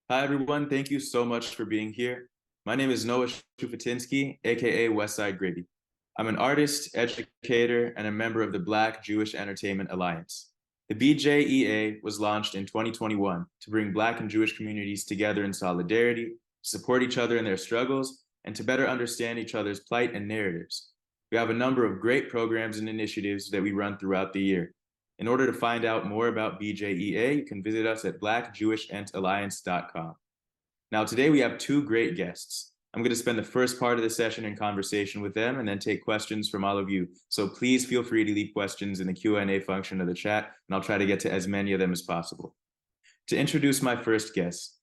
Hi, everyone. Thank you so much for being here. My name is Noah Shufatinsky, aka Westside Gravy. I'm an artist, educator, and a member of the Black Jewish Entertainment Alliance. The BJEA was launched in 2021 to bring Black and Jewish communities together in solidarity, support each other in their struggles, and to better understand each other's plight and narratives. We have a number of great programs and initiatives that we run throughout the year. In order to find out more about BJEA, you can visit us at blackjewishentalliance.com. Now, today we have two great guests. I'm going to spend the first part of the session in conversation with them and then take questions from all of you. So please feel free to leave questions in the Q&A function of the chat, and I'll try to get to as many of them as possible. To introduce my first guest,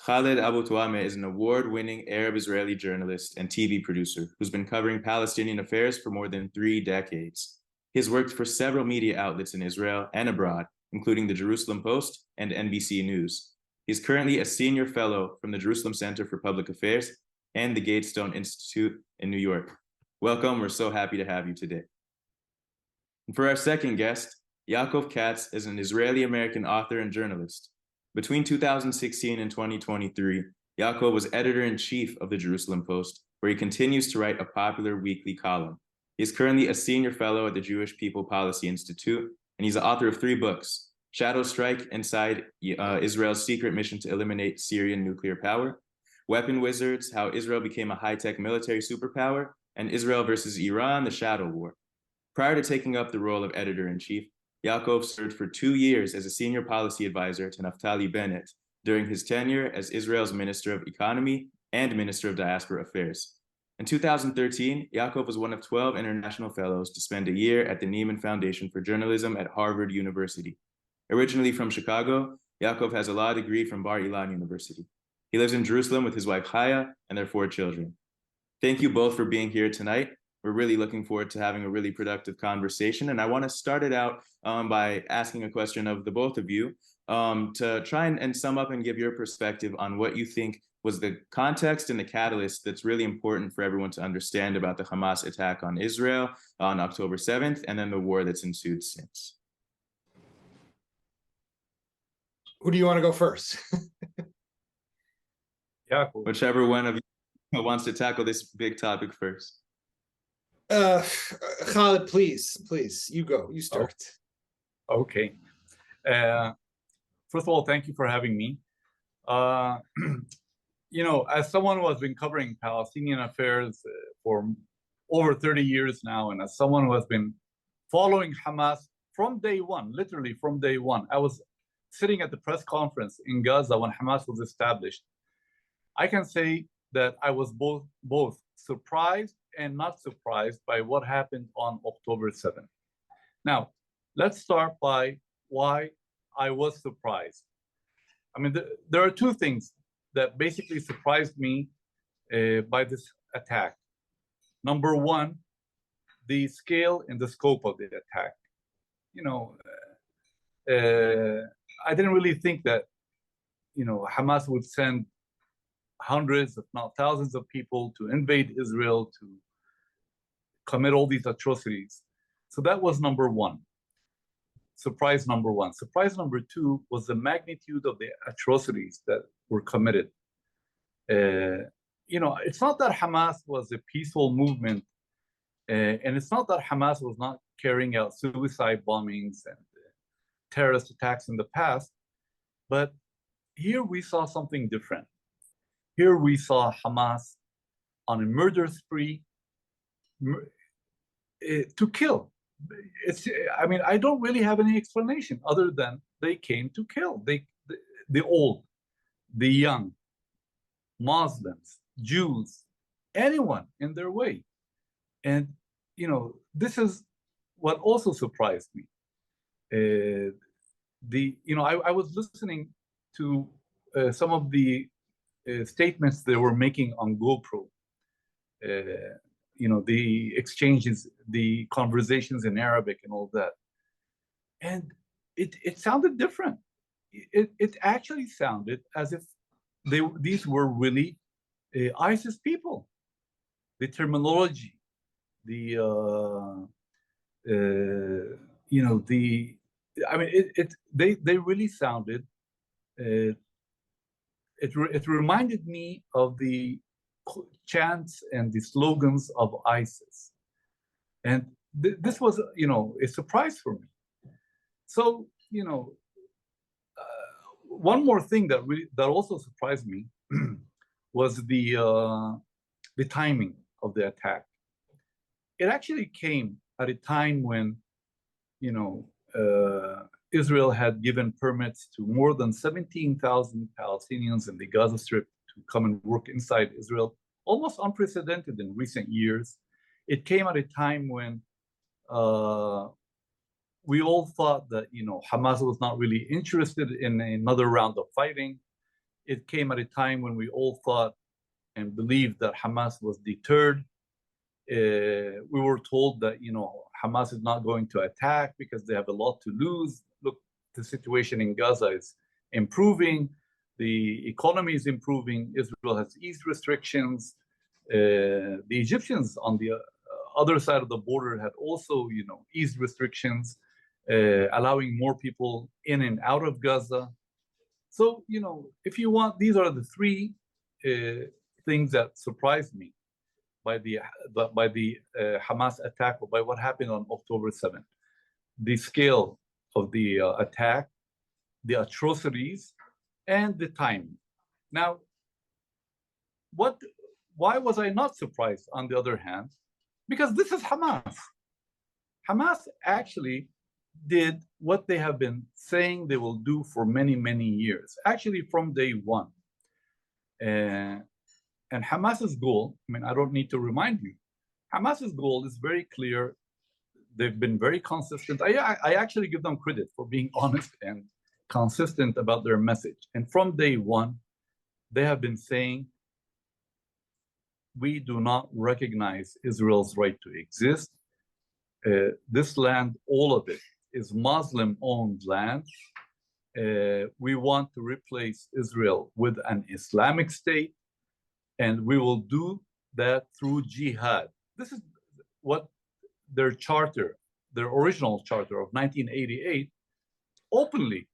Khaled Toameh is an award-winning Arab-Israeli journalist and TV producer who's been covering Palestinian affairs for more than 3 decades. He has worked for several media outlets in Israel and abroad, including the Jerusalem Post and NBC News. He's currently a senior fellow from the Jerusalem Center for Public Affairs and the Gatestone Institute in New York. Welcome, we're so happy to have you today. And for our second guest, Yaakov Katz is an Israeli-American author and journalist. Between 2016 and 2023, Yaakov was editor-in-chief of the Jerusalem Post, where he continues to write a popular weekly column. He's currently a senior fellow at the Jewish People Policy Institute, and he's the author of 3 books: Shadow Strike Inside Israel's Secret Mission to Eliminate Syrian Nuclear Power, Weapon Wizards, How Israel Became a High-Tech Military Superpower, and Israel versus Iran, The Shadow War. Prior to taking up the role of editor-in-chief, Yaakov served for 2 years as a senior policy advisor to Naftali Bennett during his tenure as Israel's Minister of Economy and Minister of Diaspora Affairs. In 2013, Yaakov was one of 12 international fellows to spend a year at the Nieman Foundation for Journalism at Harvard University. Originally from Chicago, Yaakov has a law degree from Bar Ilan University. He lives in Jerusalem with his wife Chaya and their 4 children. Thank you both for being here tonight. We're really looking forward to having a really productive conversation. And I want to start it out by asking a question of the both of you to try and sum up and give your perspective on what you think was the context and the catalyst that's really important for everyone to understand about the Hamas attack on Israel on October 7th, and then the war that's ensued since. Who do you want to go first? Yeah, whichever one of you wants to tackle this big topic first. Khaled, please, you go, you start. Okay. First of all, thank you for having me. You know, as someone who has been covering Palestinian affairs for over 30 years now, and as someone who has been following Hamas from day one, literally from day one, I was sitting at the press conference in Gaza when Hamas was established. I can say that I was both surprised and not surprised by what happened on October 7th. Now, let's start by why I was surprised. I mean, there are 2 things that basically surprised me by this attack. Number 1, the scale and the scope of the attack. You know, I didn't really think that, you know, Hamas would send hundreds, if not thousands of people to invade Israel, to commit all these atrocities. So that was number 1. Surprise number 1. Surprise number 2 was the magnitude of the atrocities that were committed. You know, it's not that Hamas was a peaceful movement, and it's not that Hamas was not carrying out suicide bombings and terrorist attacks in the past, but here we saw something different. Here we saw Hamas on a murder spree to kill. I mean, I don't really have any explanation other than they came to kill. The old, the young, Muslims, Jews, anyone in their way. And, you know, this is what also surprised me. You know, I was listening to some of the statements they were making on GoPro. You know, the exchanges, the conversations in Arabic and all that. And it sounded different. It actually sounded as if these were really ISIS people. The terminology, the you know, I mean, they really sounded it reminded me of the chants and the slogans of ISIS. And this was, a surprise for me. So, one more thing that also surprised me was the timing of the attack. It actually came at a time when, Israel had given permits to more than 17,000 Palestinians in the Gaza Strip to come and work inside Israel, almost unprecedented in recent years. It came at a time when we all thought that, Hamas was not really interested in another round of fighting. It came at a time when we all thought and believed that Hamas was deterred. We were told that, Hamas is not going to attack because they have a lot to lose. Look, the situation in Gaza is improving. The economy is improving. Israel has eased restrictions. The Egyptians on the other side of the border had also, eased restrictions, allowing more people in and out of Gaza. So, if you want, these are the three things that surprised me by the Hamas attack, or by what happened on October 7th. The scale of the attack, the atrocities, and the timing. Now, why was I not surprised, on the other hand? Because this is Hamas. Hamas actually did what they have been saying they will do for many, many years, actually from day one. And Hamas's goal, I don't need to remind you, Hamas's goal is very clear. They've been very consistent. I actually give them credit for being honest and consistent about their message. And from day one, they have been saying, we do not recognize Israel's right to exist. This land, all of it, is Muslim-owned land. We want to replace Israel with an Islamic state, and we will do that through jihad. This is what their charter, their original charter of 1988, openly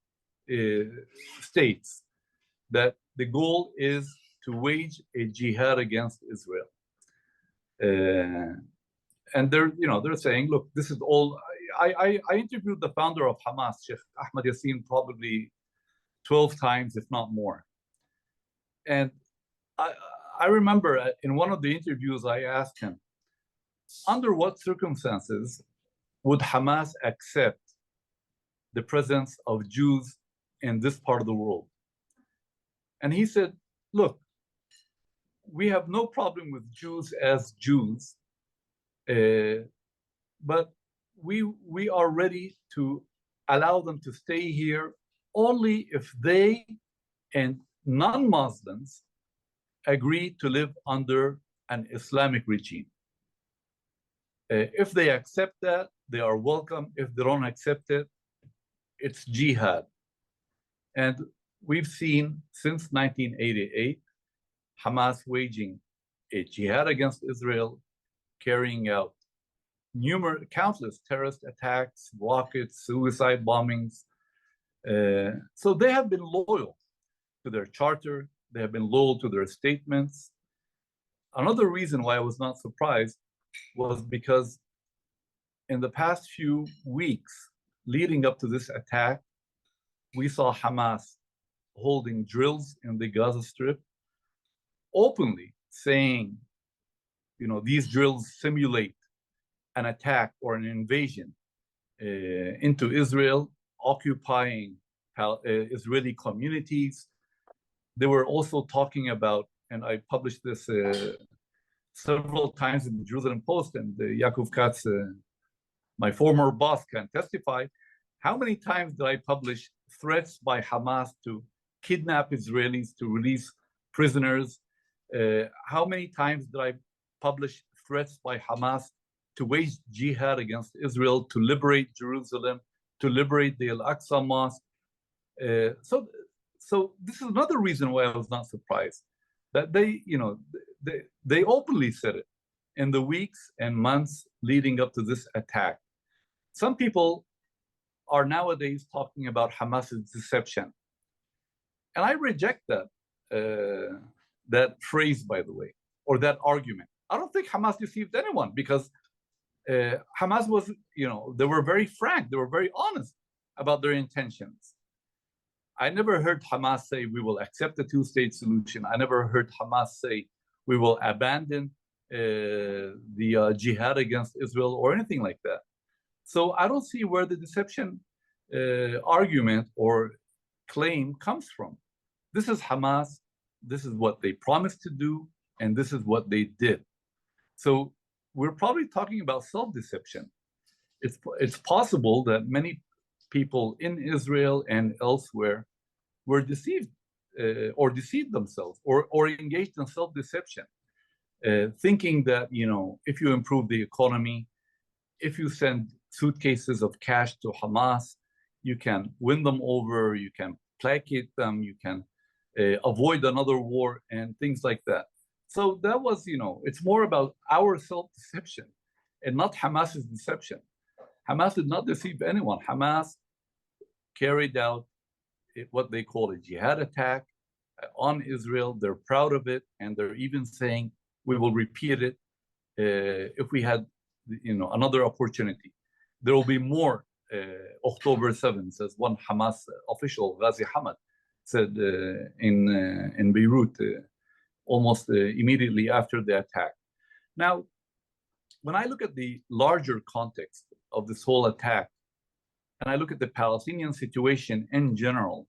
states, that the goal is to wage a jihad against Israel. And they're saying, look, this is all. I interviewed the founder of Hamas, Sheikh Ahmed Yassin, probably 12 times, if not more. And I remember in one of the interviews, I asked him, under what circumstances would Hamas accept the presence of Jews in this part of the world? And he said, look, we have no problem with Jews as Jews, but we are ready to allow them to stay here only if they and non-Muslims agree to live under an Islamic regime. If they accept that, they are welcome. If they don't accept it, it's jihad. And we've seen since 1988, Hamas waging a jihad against Israel, carrying out countless terrorist attacks, rockets, suicide bombings. So they have been loyal to their charter. They have been loyal to their statements. Another reason why I was not surprised was because in the past few weeks leading up to this attack, we saw Hamas holding drills in the Gaza Strip, openly saying, these drills simulate an attack or an invasion into Israel, occupying Israeli communities. They were also talking about, and I published this several times in the Jerusalem Post, and Yaakov Katz, my former boss, can testify, how many times did I publish threats by Hamas to kidnap Israelis, to release prisoners? How many times did I publish threats by Hamas to wage jihad against Israel, to liberate Jerusalem, to liberate the Al-Aqsa Mosque? So this is another reason why I was not surprised, that they openly said it in the weeks and months leading up to this attack. Some people are nowadays talking about Hamas's deception. And I reject that. that phrase, by the way, or that argument. I don't think Hamas deceived anyone because Hamas was, they were very frank, they were very honest about their intentions. I never heard Hamas say we will accept the two-state solution. I never heard Hamas say we will abandon the jihad against Israel or anything like that. So I don't see where the deception argument or claim comes from. This is Hamas. This is what they promised to do, and this is what they did. So we're probably talking about self-deception. It's possible that many people in Israel and elsewhere were deceived or deceived themselves or engaged in self-deception, thinking that, if you improve the economy, if you send suitcases of cash to Hamas, you can win them over, you can placate them, you can avoid another war and things like that. So that was, it's more about our self-deception and not Hamas's deception. Hamas did not deceive anyone. Hamas carried out what they call a jihad attack on Israel. They're proud of it, and they're even saying we will repeat it if we had, another opportunity. There will be more October 7th, as one Hamas official, Ghazi Hamad, said in Beirut almost immediately after the attack. Now, when I look at the larger context of this whole attack, and I look at the Palestinian situation in general,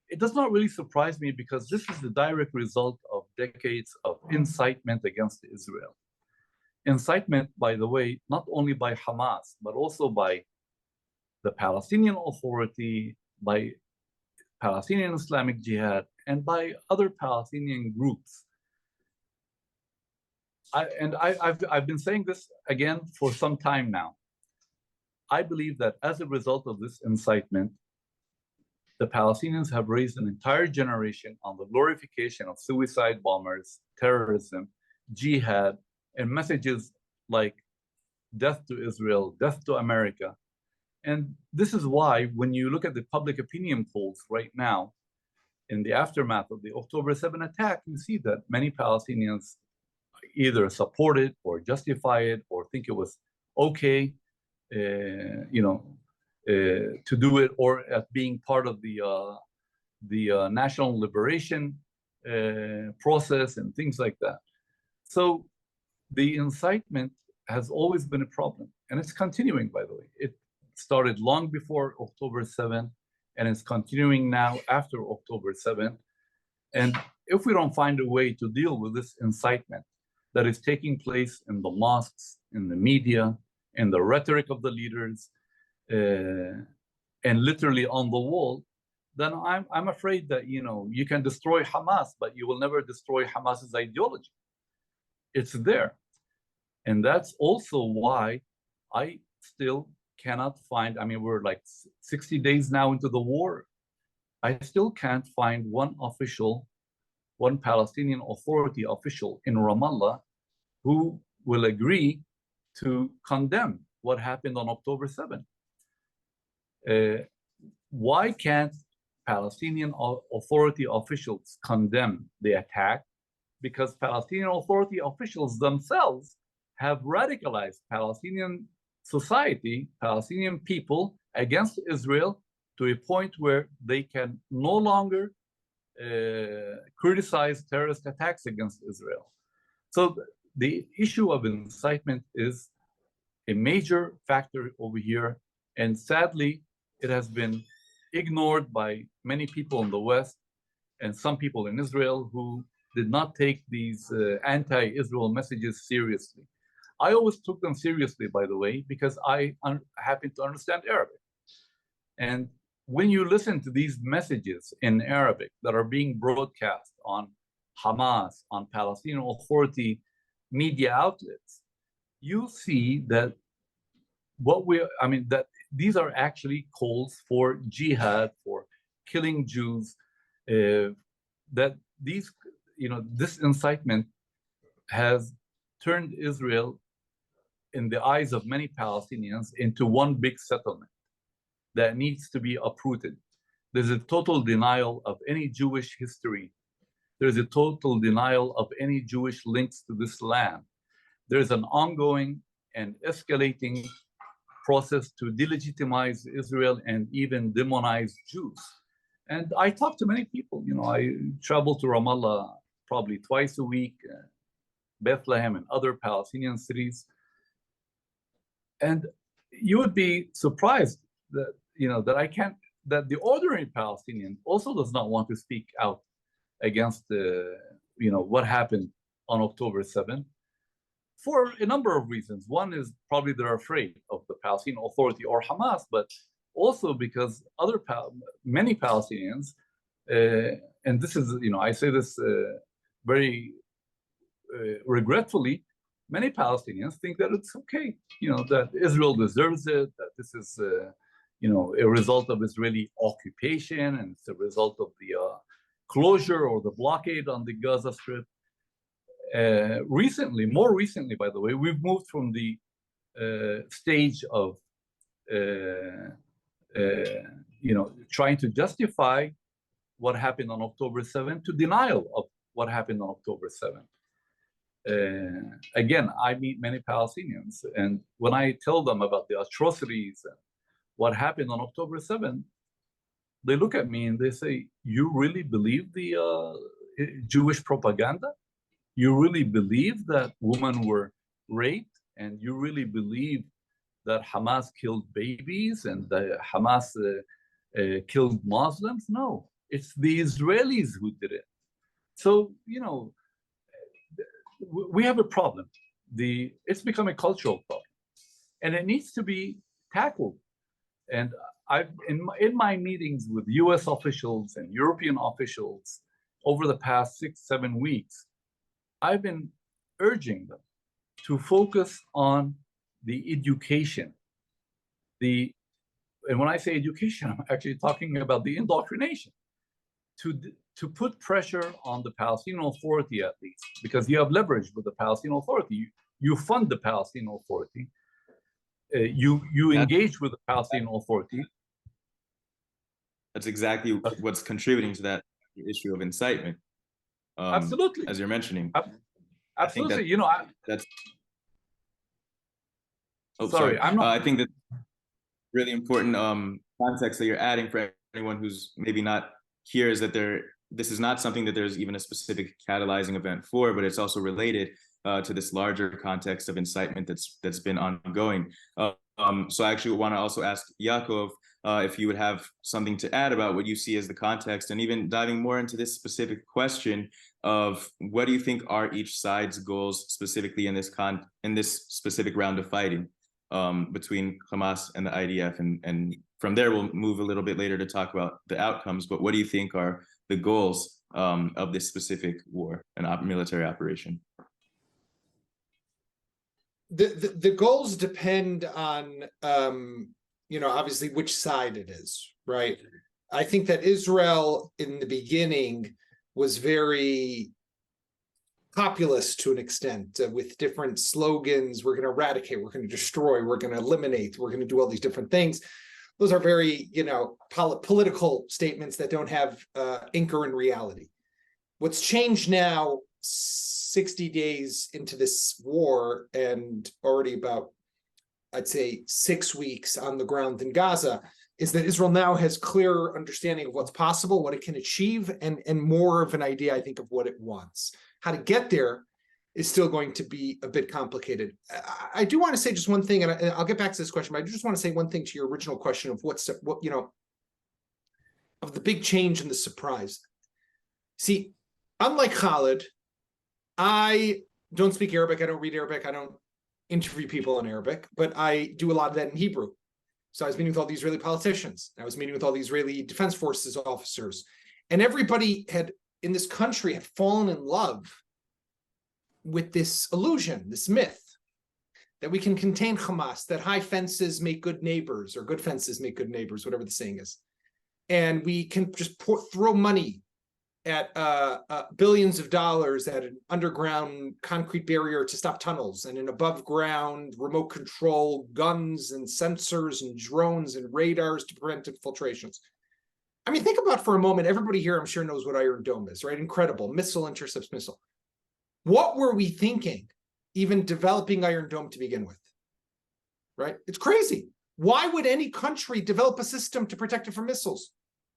it does not really surprise me because this is the direct result of decades of incitement against Israel. Incitement, by the way, not only by Hamas, but also by the Palestinian Authority, by Palestinian Islamic Jihad, and by other Palestinian groups. I've been saying this again for some time now. I believe that as a result of this incitement, the Palestinians have raised an entire generation on the glorification of suicide bombers, terrorism, jihad, and messages like death to Israel, death to America. And this is why, when you look at the public opinion polls right now, in the aftermath of the October 7 attack, you see that many Palestinians either support it or justify it or think it was okay, to do it, or as being part of the national liberation process and things like that. So the incitement has always been a problem, and it's continuing, by the way. It started long before October 7th, and it's continuing now after October 7th. And if we don't find a way to deal with this incitement that is taking place in the mosques, in the media, in the rhetoric of the leaders, and literally on the wall, then I'm afraid that, you can destroy Hamas, but you will never destroy Hamas's ideology. It's there. And that's also why I still cannot find, we're like 60 days now into the war. I still can't find one Palestinian Authority official in Ramallah who will agree to condemn what happened on October 7th. Why can't Palestinian Authority officials condemn the attack? Because Palestinian Authority officials themselves have radicalized Palestinian society, Palestinian people against Israel to a point where they can no longer criticize terrorist attacks against Israel. So the issue of incitement is a major factor over here, and sadly, it has been ignored by many people in the West and some people in Israel who did not take these anti-Israel messages seriously. I always took them seriously, by the way, because I happen to understand Arabic. And when you listen to these messages in Arabic that are being broadcast on Hamas, on Palestinian Authority media outlets, you see that that these are actually calls for jihad, for killing Jews, that this incitement has turned Israel, in the eyes of many Palestinians, into one big settlement that needs to be uprooted. There's a total denial of any Jewish history. There's a total denial of any Jewish links to this land. There's an ongoing and escalating process to delegitimize Israel and even demonize Jews. And I talk to many people. I travel to Ramallah probably twice a week, Bethlehem and other Palestinian cities. And you would be surprised that, that the ordinary Palestinian also does not want to speak out against what happened on October 7th for a number of reasons. One is probably they're afraid of the Palestinian Authority or Hamas, but also because many Palestinians, and this is, I say this very regretfully, many Palestinians think that it's okay, that Israel deserves it, that this is, a result of Israeli occupation, and it's a result of the closure or the blockade on the Gaza Strip. More recently, by the way, we've moved from the stage of, trying to justify what happened on October 7th to denial of what happened on October 7th. Again, I meet many Palestinians, and when I tell them about the atrocities and what happened on October 7th, they look at me and they say, "You really believe the Jewish propaganda? You really believe that women were raped? And you really believe that Hamas killed babies and that Hamas killed Muslims?" No, it's the Israelis who did it. So, we have a problem. It's become a cultural problem, and it needs to be tackled. And I've in my meetings with U.S. officials and European officials over the past 6-7 weeks, I've been urging them to focus on the education. And when I say education, I'm actually talking about the indoctrination. To put pressure on the Palestinian Authority, at least, because you have leverage with the Palestinian Authority. You fund the Palestinian Authority. You engage with the Palestinian Authority. That's exactly what's contributing to that issue of incitement. Absolutely, as you're mentioning. Absolutely, that's. Oh, sorry, I'm not. I think that really important context that you're adding for anyone who's maybe not here is that this is not something that there's even a specific catalyzing event for, but it's also related to this larger context of incitement that's been ongoing. So I actually want to also ask Yaakov if you would have something to add about what you see as the context, and even diving more into this specific question of what do you think are each side's goals specifically in this specific round of fighting between Hamas and the IDF, and from there we'll move a little bit later to talk about the outcomes. But what do you think are the goals of this specific war and military operation? The goals depend on obviously which side it is, right? I think that Israel in the beginning was very populist to an extent, with different slogans. We're going to eradicate, we're going to destroy, we're going to eliminate, we're going to do all these different things. Those are very, political statements that don't have anchor in reality. What's changed now, 60 days into this war and already about, I'd say, 6 weeks on the ground in Gaza, is that Israel now has clearer understanding of what's possible, what it can achieve, and more of an idea, I think, of what it wants. How to get there is still going to be a bit complicated. I do want to say just one thing, and I'll get back to this question, but I just want to say one thing to your original question of what of the big change and the surprise. See, unlike Khaled, I don't speak Arabic, I don't read Arabic, I don't interview people in Arabic, but I do a lot of that in Hebrew. So I was meeting with all the Israeli politicians, I was meeting with all the Israeli Defense Forces officers, and everybody in this country had fallen in love with this illusion, this myth, that we can contain Hamas, that high fences make good neighbors, or good fences make good neighbors, whatever the saying is. And we can just throw money at billions of dollars at an underground concrete barrier to stop tunnels, and an above ground remote control guns and sensors and drones and radars to prevent infiltrations. I mean, think about for a moment, everybody here I'm sure knows what Iron Dome is, right? Incredible, missile intercepts missile. What were we thinking, even developing Iron Dome to begin with, right? It's crazy. Why would any country develop a system to protect it from missiles?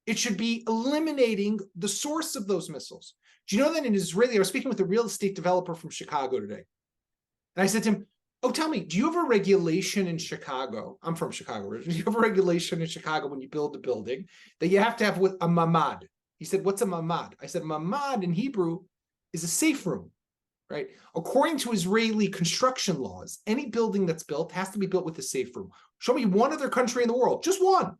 It should be eliminating the source of those missiles. Do you know that in Israeli, I was speaking with a real estate developer from Chicago today. And I said to him, oh, tell me, do you have a regulation in Chicago? I'm from Chicago. Do you have a regulation in Chicago when you build a building that you have to have with a mamad? He said, what's a mamad? I said, mamad in Hebrew is a safe room, right? According to Israeli construction laws, any building that's built has to be built with a safe room. Show me one other country in the world, just one,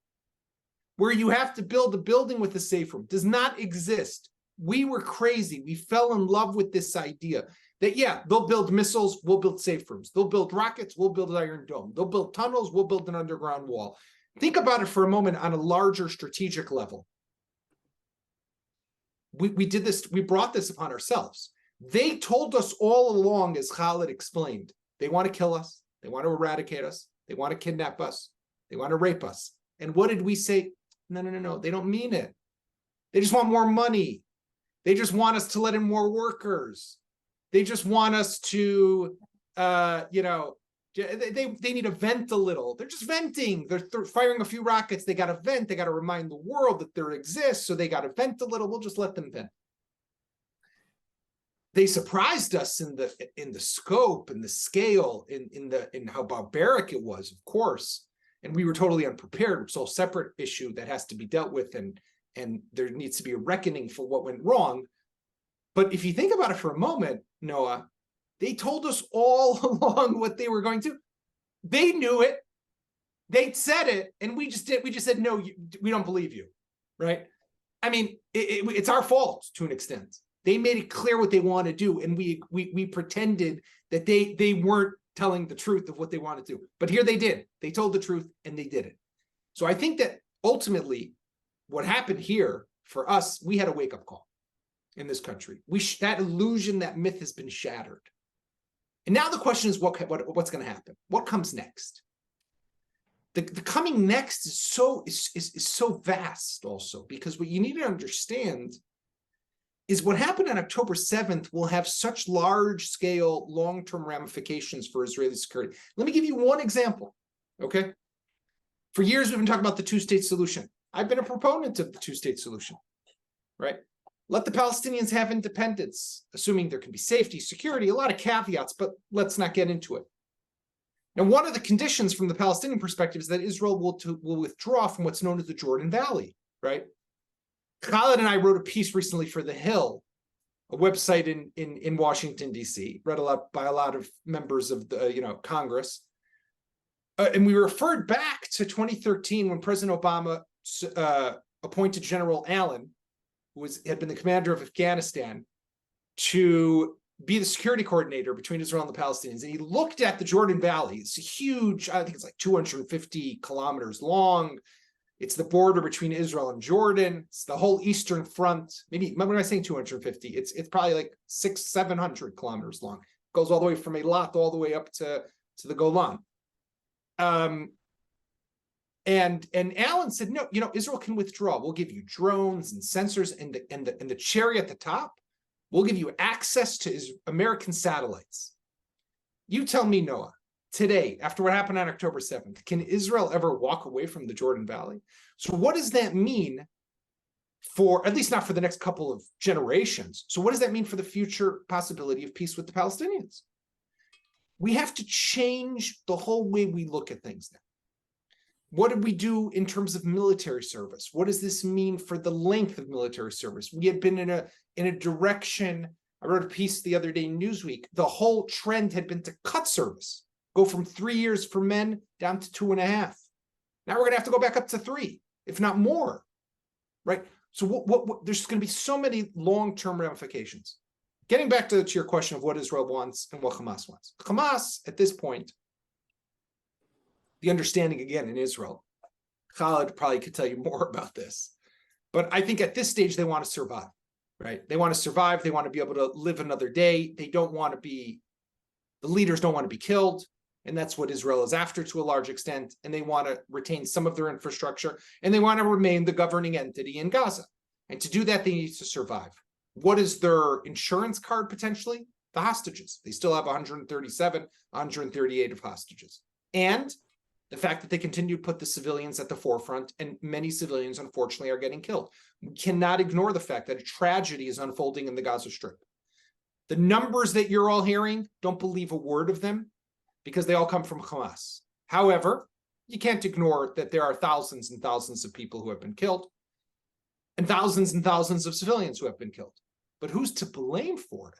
where you have to build a building with a safe room. Does not exist. We were crazy. We fell in love with this idea that, yeah, they'll build missiles, we'll build safe rooms. They'll build rockets, we'll build an Iron Dome. They'll build tunnels, we'll build an underground wall. Think about it for a moment on a larger strategic level. We did this, we brought this upon ourselves. They told us all along, as Khaled explained, they want to kill us, they want to eradicate us, they want to kidnap us, they want to rape us. And what did we say? No, they don't mean it. They just want more money. They just want us to let in more workers. They just want us to, they need to vent a little. They're just venting. They're firing a few rockets. They got to vent. They got to remind the world that there exists. So they got to vent a little. We'll just let them vent. They surprised us in the scope and the scale, in how barbaric it was, of course. And we were totally unprepared. It's a separate issue that has to be dealt with, and there needs to be a reckoning for what went wrong. But if you think about it for a moment, Noah, they told us all along what they were going to. They knew it. They said it, and we just said, no, we don't believe you, right? I mean, it's our fault to an extent. They made it clear what they want to do, and we pretended that they weren't telling the truth of what they wanted to do. But here they did. They told the truth, and they did it. So I think that ultimately, what happened here for us, we had a wake-up call in this country. That illusion, that myth has been shattered. And now the question is, what's going to happen? What comes next? The coming next is so vast also, because what you need to understand is what happened on October 7th will have such large-scale, long-term ramifications for Israeli security. Let me give you one example, okay? For years, we've been talking about the two-state solution. I've been a proponent of the two-state solution, right? Let the Palestinians have independence, assuming there can be safety, security, a lot of caveats, but let's not get into it. Now, one of the conditions from the Palestinian perspective is that Israel will withdraw from what's known as the Jordan Valley, right? Khaled and I wrote a piece recently for The Hill, a website in Washington, D.C., read by a lot of members of the Congress. And we referred back to 2013 when President Obama appointed General Allen, who had been the commander of Afghanistan, to be the security coordinator between Israel and the Palestinians. And he looked at the Jordan Valley. It's a huge, I think it's like 250 kilometers long. It's the border between Israel and Jordan. It's the whole eastern front. Maybe, when I say 250, it's probably like 600-700 kilometers long. It goes all the way from Eilat all the way up to the Golan. And Allen said, no, Israel can withdraw. We'll give you drones and sensors and the cherry at the top. We'll give you access to American satellites. You tell me, Noah, today, after what happened on October 7th, can Israel ever walk away from the Jordan Valley? So what does that mean for, at least not for the next couple of generations? So what does that mean for the future possibility of peace with the Palestinians? We have to change the whole way we look at things now. What did we do in terms of military service? What does this mean for the length of military service? We had been in a direction. I wrote a piece the other day in Newsweek. The whole trend had been to cut service, go from 3 years for men down to 2.5. Now we're going to have to go back up to 3, if not more, right? So what there's going to be so many long-term ramifications. Getting back to your question of what Israel wants and what Hamas wants. Hamas, at this point, the understanding again in Israel, Khaled probably could tell you more about this, but I think at this stage they want to survive, right? They want to survive. They want to be able to live another day. They don't want to be, the leaders don't want to be killed. And that's what Israel is after to a large extent. And they want to retain some of their infrastructure, and they want to remain the governing entity in Gaza. And to do that, they need to survive. What is their insurance card potentially? The hostages. They still have 137, 138 of hostages. And the fact that they continue to put the civilians at the forefront, and many civilians, unfortunately, are getting killed. We cannot ignore the fact that a tragedy is unfolding in the Gaza Strip. The numbers that you're all hearing, don't believe a word of them, because they all come from Hamas. However, you can't ignore that there are thousands and thousands of people who have been killed, and thousands of civilians who have been killed. But who's to blame for it?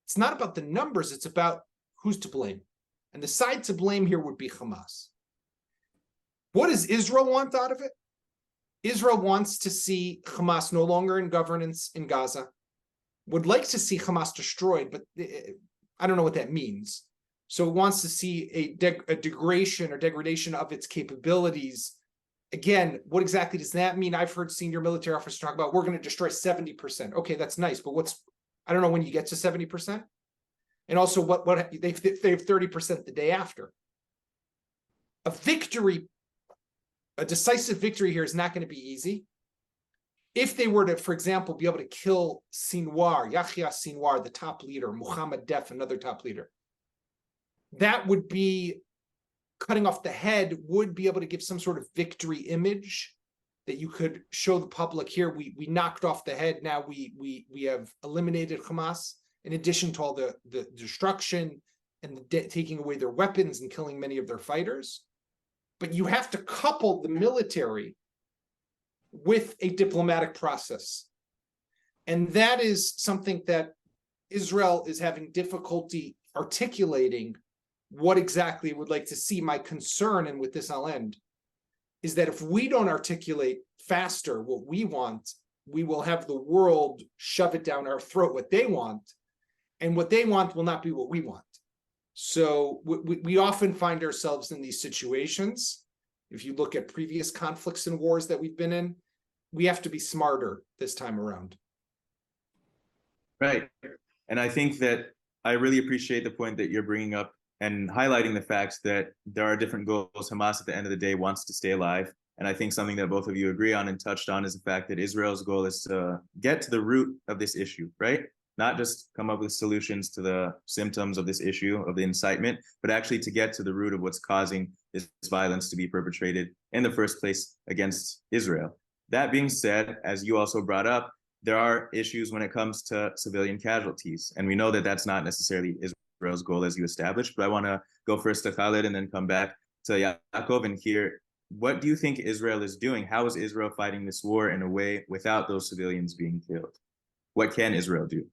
It's not about the numbers, it's about who's to blame. And the side to blame here would be Hamas. What does Israel want out of it? Israel wants to see Hamas no longer in governance in Gaza, would like to see Hamas destroyed, but I don't know what that means. So it wants to see a degradation of its capabilities. Again, what exactly does that mean? I've heard senior military officers talk about, we're going to destroy 70%. Okay, that's nice, but I don't know when you get to 70%. And also what they have 30% the day after. A decisive victory here is not going to be easy. If they were to, for example, be able to kill Yahya Sinwar, the top leader, Muhammad Def, another top leader, that would be cutting off the head, would be able to give some sort of victory image that you could show the public here. We knocked off the head. Now we have eliminated Hamas, in addition to all the destruction and taking away their weapons and killing many of their fighters. But you have to couple the military with a diplomatic process. And that is something that Israel is having difficulty articulating what exactly it would like to see. My concern, and with this I'll end, is that if we don't articulate faster what we want, we will have the world shove it down our throat what they want, and what they want will not be what we want. So we often find ourselves in these situations. If you look at previous conflicts and wars that we've been in, we have to be smarter this time around. Right. And I think that I really appreciate the point that you're bringing up and highlighting the fact that there are different goals. Hamas, at the end of the day, wants to stay alive. And I think something that both of you agree on and touched on is the fact that Israel's goal is to get to the root of this issue, right? Not just come up with solutions to the symptoms of this issue, of the incitement, but actually to get to the root of what's causing this violence to be perpetrated in the first place against Israel. That being said, as you also brought up, there are issues when it comes to civilian casualties. And we know that that's not necessarily Israel's goal, as you established, but I want to go first to Khaled and then come back to Yaakov and hear, what do you think Israel is doing? How is Israel fighting this war in a way without those civilians being killed? What can Israel do?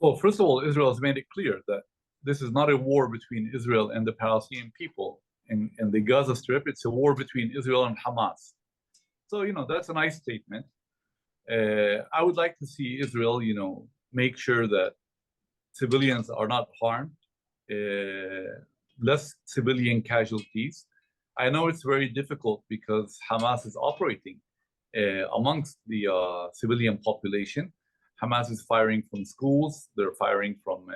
Well, first of all, Israel has made it clear that this is not a war between Israel and the Palestinian people in the Gaza Strip. It's a war between Israel and Hamas. So, that's a nice statement. I would like to see Israel, make sure that civilians are not harmed, less civilian casualties. I know it's very difficult because Hamas is operating amongst the civilian population. Hamas is firing from schools, they're firing from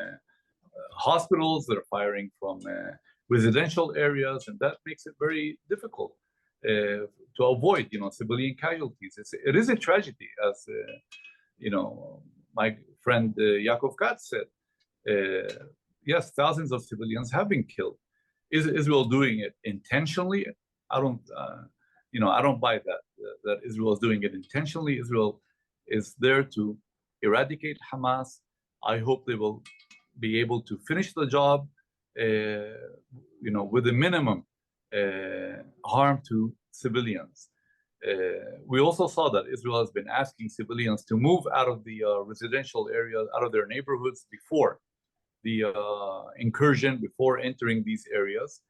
hospitals, they're firing from residential areas, and that makes it very difficult to avoid, civilian casualties. It is a tragedy, as my friend Yaakov Katz said. Yes, thousands of civilians have been killed. Is Israel doing it intentionally? I don't buy that Israel is doing it intentionally. Israel is there to eradicate Hamas. I hope they will be able to finish the job, with a minimum harm to civilians. We also saw that Israel has been asking civilians to move out of the residential areas, out of their neighborhoods before the incursion, before entering these areas.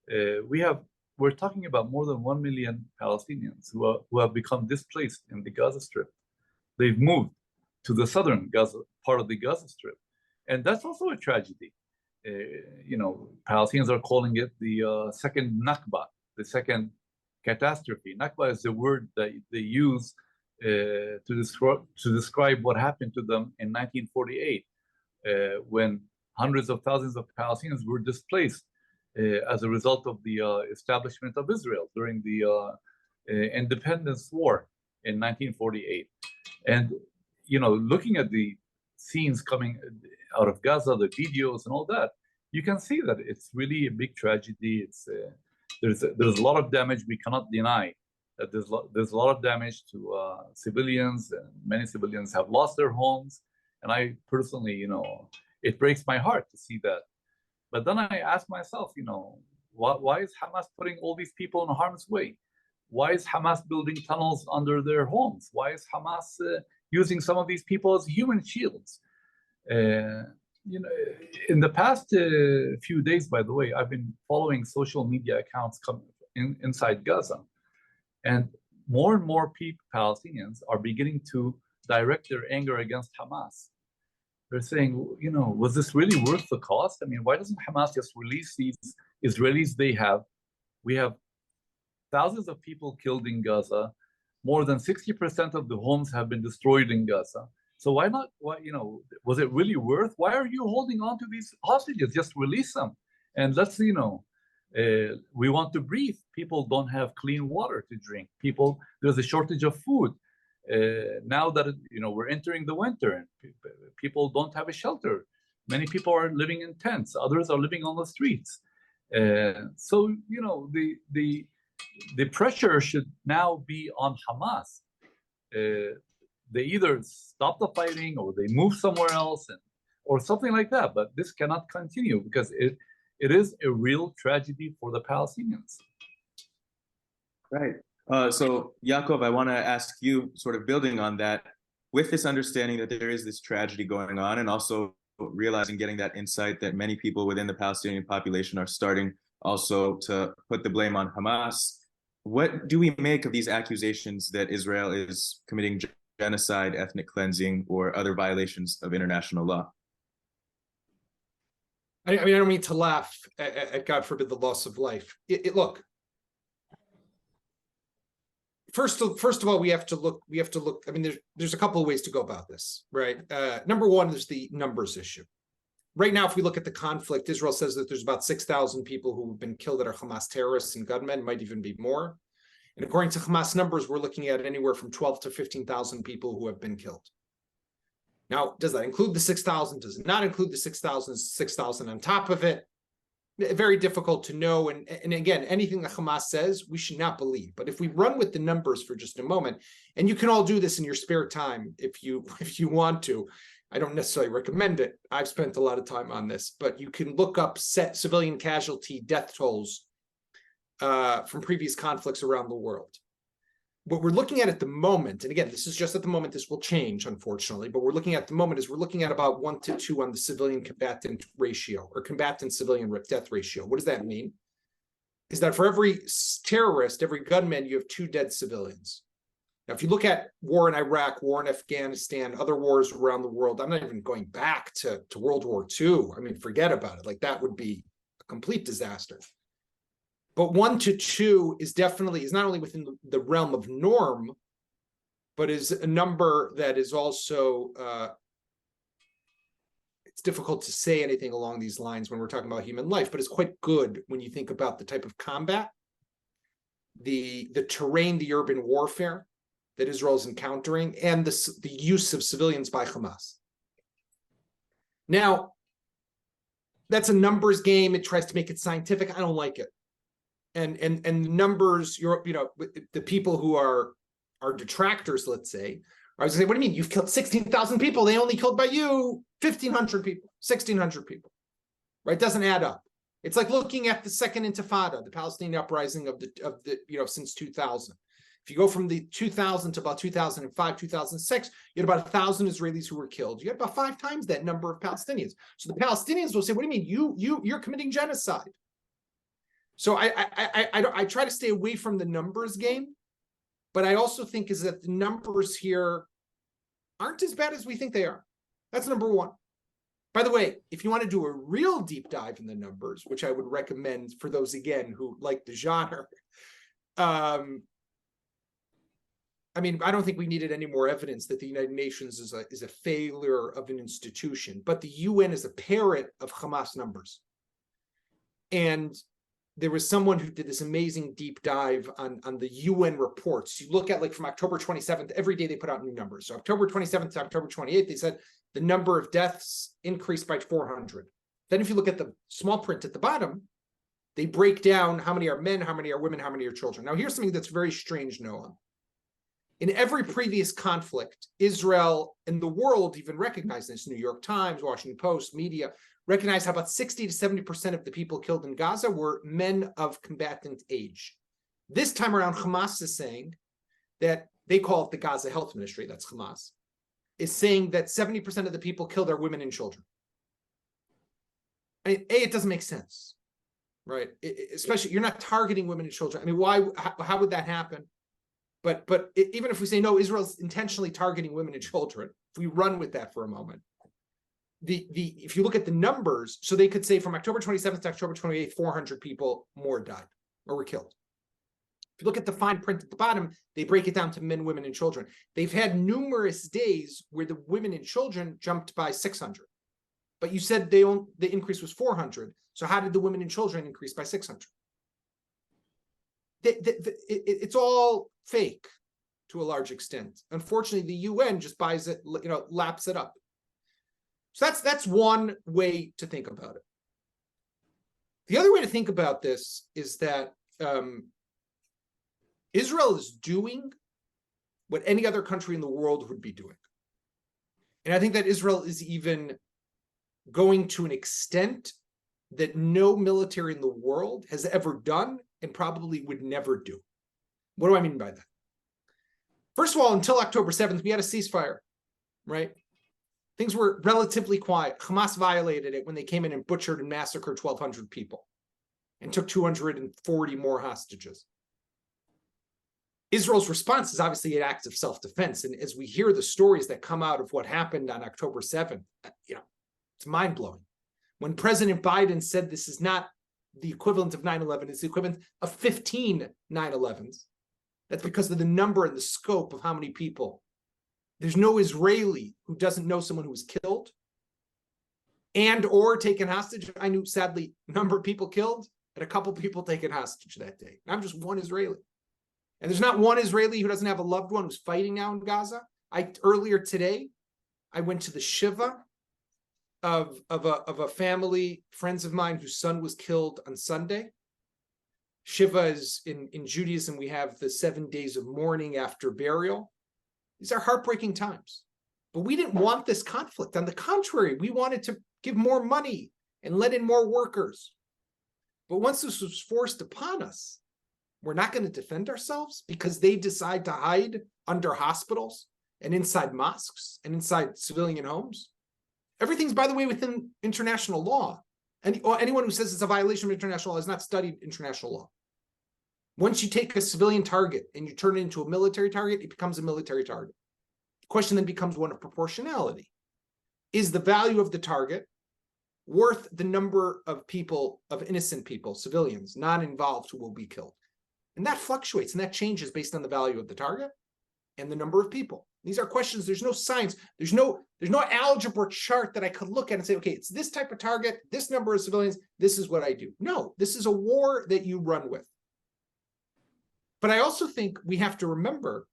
We're talking about more than 1 million Palestinians who have become displaced in the Gaza Strip. They've moved to the southern Gaza part of the Gaza Strip, and that's also a tragedy. Palestinians are calling it the second Nakba, the second catastrophe. Nakba is the word that they use to describe what happened to them in 1948, when hundreds of thousands of Palestinians were displaced as a result of the establishment of Israel during the independence war in 1948. And, looking at the scenes coming out of Gaza, the videos and all that, you can see that it's really a big tragedy. There's a lot of damage. We cannot deny that there's a lot of damage to civilians, and many civilians have lost their homes. And I personally, it breaks my heart to see that. But then I ask myself, why is Hamas putting all these people in harm's way? Why is Hamas building tunnels under their homes? Why is Hamas using some of these people as human shields? In the past few days, by the way, I've been following social media accounts inside Gaza. And more Palestinians are beginning to direct their anger against Hamas. They're saying, was this really worth the cost? I mean, why doesn't Hamas just release these Israelis they have? We have thousands of people killed in Gaza. More than 60% of the homes have been destroyed in Gaza. So why not? Was it really worth? Why are you holding on to these hostages? Just release them, and let's we want to breathe. People don't have clean water to drink. There's a shortage of food. Now that we're entering the winter, and people don't have a shelter. Many people are living in tents. Others are living on the streets. So the pressure should now be on Hamas. They either stop the fighting or they move somewhere else, or something like that. But this cannot continue because it is a real tragedy for the Palestinians. Right. So, Yaakov, I want to ask you, sort of building on that, with this understanding that there is this tragedy going on, and also realizing, getting that insight that many people within the Palestinian population are starting also to put the blame on Hamas. What do we make of these accusations that Israel is committing genocide, ethnic cleansing, or other violations of international law? I mean, I don't mean to laugh at God forbid, the loss of life. Look, first of all, we have to look. I mean, there's a couple of ways to go about this, right? Number one is the numbers issue. Right now, if we look at the conflict, Israel says that there's about 6,000 people who have been killed that are Hamas terrorists and gunmen, might even be more. And according to Hamas numbers, we're looking at anywhere from 12 to 15,000 people who have been killed. Now, does that include the 6,000? Does it not include the 6,000? 6,000 on top of it? Very difficult to know. And again, anything that Hamas says, we should not believe. But if we run with the numbers for just a moment, and you can all do this in your spare time if you want to. I don't necessarily recommend it. I've spent a lot of time on this, but you can look up civilian casualty death tolls from previous conflicts around the world. What we're looking at the moment, and again, this is just at the moment, this will change, unfortunately, but we're looking at the moment is we're looking at about 1 to 2 on the civilian combatant ratio, or combatant civilian death ratio. What does that mean? Is that for every terrorist, every gunman, you have 2 dead civilians. Now, if you look at war in Iraq, war in Afghanistan, other wars around the world, I'm not even going back to World War II. I mean, forget about it. Like, that would be a complete disaster. But 1 to 2 is not only within the realm of norm, but is a number that is also, it's difficult to say anything along these lines when we're talking about human life, but it's quite good when you think about the type of combat, the terrain, the urban warfare that Israel is encountering, and the use of civilians by Hamas. Now, that's a numbers game. It tries to make it scientific. I don't like it. And numbers, the people who are detractors, let's say, I was going to say, what do you mean? You've killed 16,000 people. They only killed by you 1,500 people, 1,600 people, right? Doesn't add up. It's like looking at the second Intifada, the Palestinian uprising of the since 2000. If you go from the 2000 to about 2005, 2006, you had about 1,000 Israelis who were killed. You had about 5 times that number of Palestinians. So the Palestinians will say, what do you mean? You're committing genocide. So I try to stay away from the numbers game, but I also think is that the numbers here aren't as bad as we think they are. That's number one. By the way, if you want to do a real deep dive in the numbers, which I would recommend for those, again, who like the genre, I mean, I don't think we needed any more evidence that the United Nations is a failure of an institution, but the UN is a parrot of Hamas numbers. And there was someone who did this amazing deep dive on the UN reports. You look at, like, from October 27th, every day they put out new numbers. So October 27th to October 28th, they said the number of deaths increased by 400. Then if you look at the small print at the bottom, they break down how many are men, how many are women, how many are children. Now, here's something that's very strange, Noah. In every previous conflict, Israel and the world even recognized this. New York Times, Washington Post, media recognized how about 60 to 70% of the people killed in Gaza were men of combatant age. This time around, Hamas is saying that, they call it the Gaza Health Ministry, that's Hamas, is saying that 70% of the people killed are women and children. I mean, it doesn't make sense, right? Especially, you're not targeting women and children. I mean, why? How would that happen? But even if we say, no, Israel's intentionally targeting women and children, if we run with that for a moment, if you look at the numbers, so they could say from October 27th to October 28th, 400 people more died or were killed. If you look at the fine print at the bottom, they break it down to men, women, and children. They've had numerous days where the women and children jumped by 600. But you said the increase was 400. So how did the women and children increase by 600? It's all fake to a large extent. Unfortunately, the UN just buys it, laps it up. So that's one way to think about it. The other way to think about this is that Israel is doing what any other country in the world would be doing. And I think that Israel is even going to an extent that no military in the world has ever done and probably would never do. What do I mean by that? First of all, until October 7th, we had a ceasefire, right? Things were relatively quiet. Hamas violated it when they came in and butchered and massacred 1,200 people and took 240 more hostages. Israel's response is obviously an act of self-defense. And as we hear the stories that come out of what happened on October 7th, it's mind-blowing. When President Biden said this is not the equivalent of 9/11, it's the equivalent of 15 9/11s. That's because of the number and the scope of how many people. There's no Israeli who doesn't know someone who was killed and or taken hostage. I knew, sadly, a number of people killed and a couple people taken hostage that day. I'm just one Israeli. And there's not one Israeli who doesn't have a loved one who's fighting now in Gaza. Earlier today, I went to the Shiva of a family, friends of mine, whose son was killed on Sunday. Shiva is in Judaism, we have the 7 days of mourning after burial. These are heartbreaking times. But we didn't want this conflict. On the contrary, we wanted to give more money and let in more workers. But once this was forced upon us, we're not going to defend ourselves because they decide to hide under hospitals and inside mosques and inside civilian homes. Everything's, by the way, within international law. And anyone who says it's a violation of international law has not studied international law. Once you take a civilian target and you turn it into a military target, it becomes a military target. The question then becomes one of proportionality. Is the value of the target worth the number of people, of innocent people, civilians, non-involved, who will be killed? And that fluctuates and that changes based on the value of the target and the number of people. These are questions. There's no science. There's no algebra chart that I could look at and say, okay, it's this type of target, this number of civilians, this is what I do. No, this is a war that you run with. But I also think we have to remember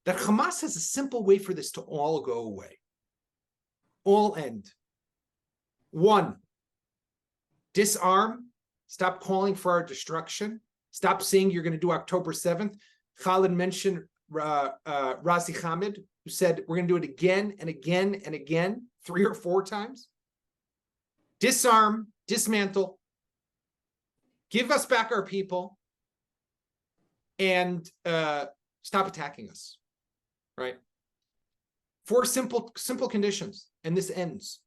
that Hamas has a simple way for this to all go away. All end. One, disarm. Stop calling for our destruction. Stop saying you're going to do October 7th. Khaled mentioned Razi Hamid, who said we're going to do it again and again and again, 3 or 4 times. Disarm, dismantle, give us back our people, and stop attacking us, right? 4 simple conditions, and this ends.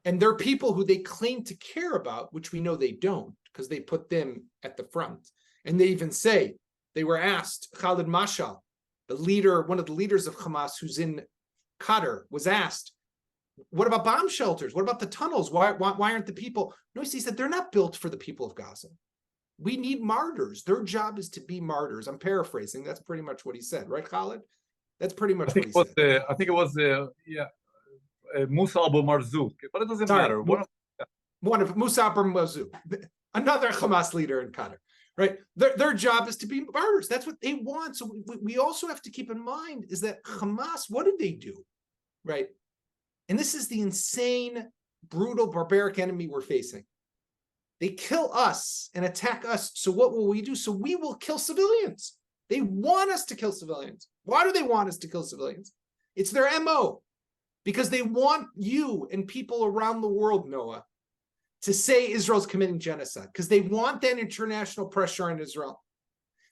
And there are people who they claim to care about, which we know they don't, because they put them at the front. And they even say, they were asked, Khaled Mashal, the leader, one of the leaders of Hamas, who's in Qatar, was asked, what about bomb shelters? What about the tunnels? Why aren't the people? No, he said, they're not built for the people of Gaza. We need martyrs. Their job is to be martyrs. I'm paraphrasing. That's pretty much what he said, right, Khaled? That's pretty much what he said. I think it was Musa Abu Marzouk, but it doesn't matter. One of Musa Abu Marzouk, another Hamas leader in Qatar, right? Their job is to be martyrs. That's what they want. So we also have to keep in mind is that Hamas, what did they do, right? And this is the insane, brutal, barbaric enemy we're facing. They kill us and attack us. So what will we do? So we will kill civilians. They want us to kill civilians. Why do they want us to kill civilians? It's their MO. Because they want you and people around the world, Noah, to say Israel's committing genocide. Because they want that international pressure on Israel.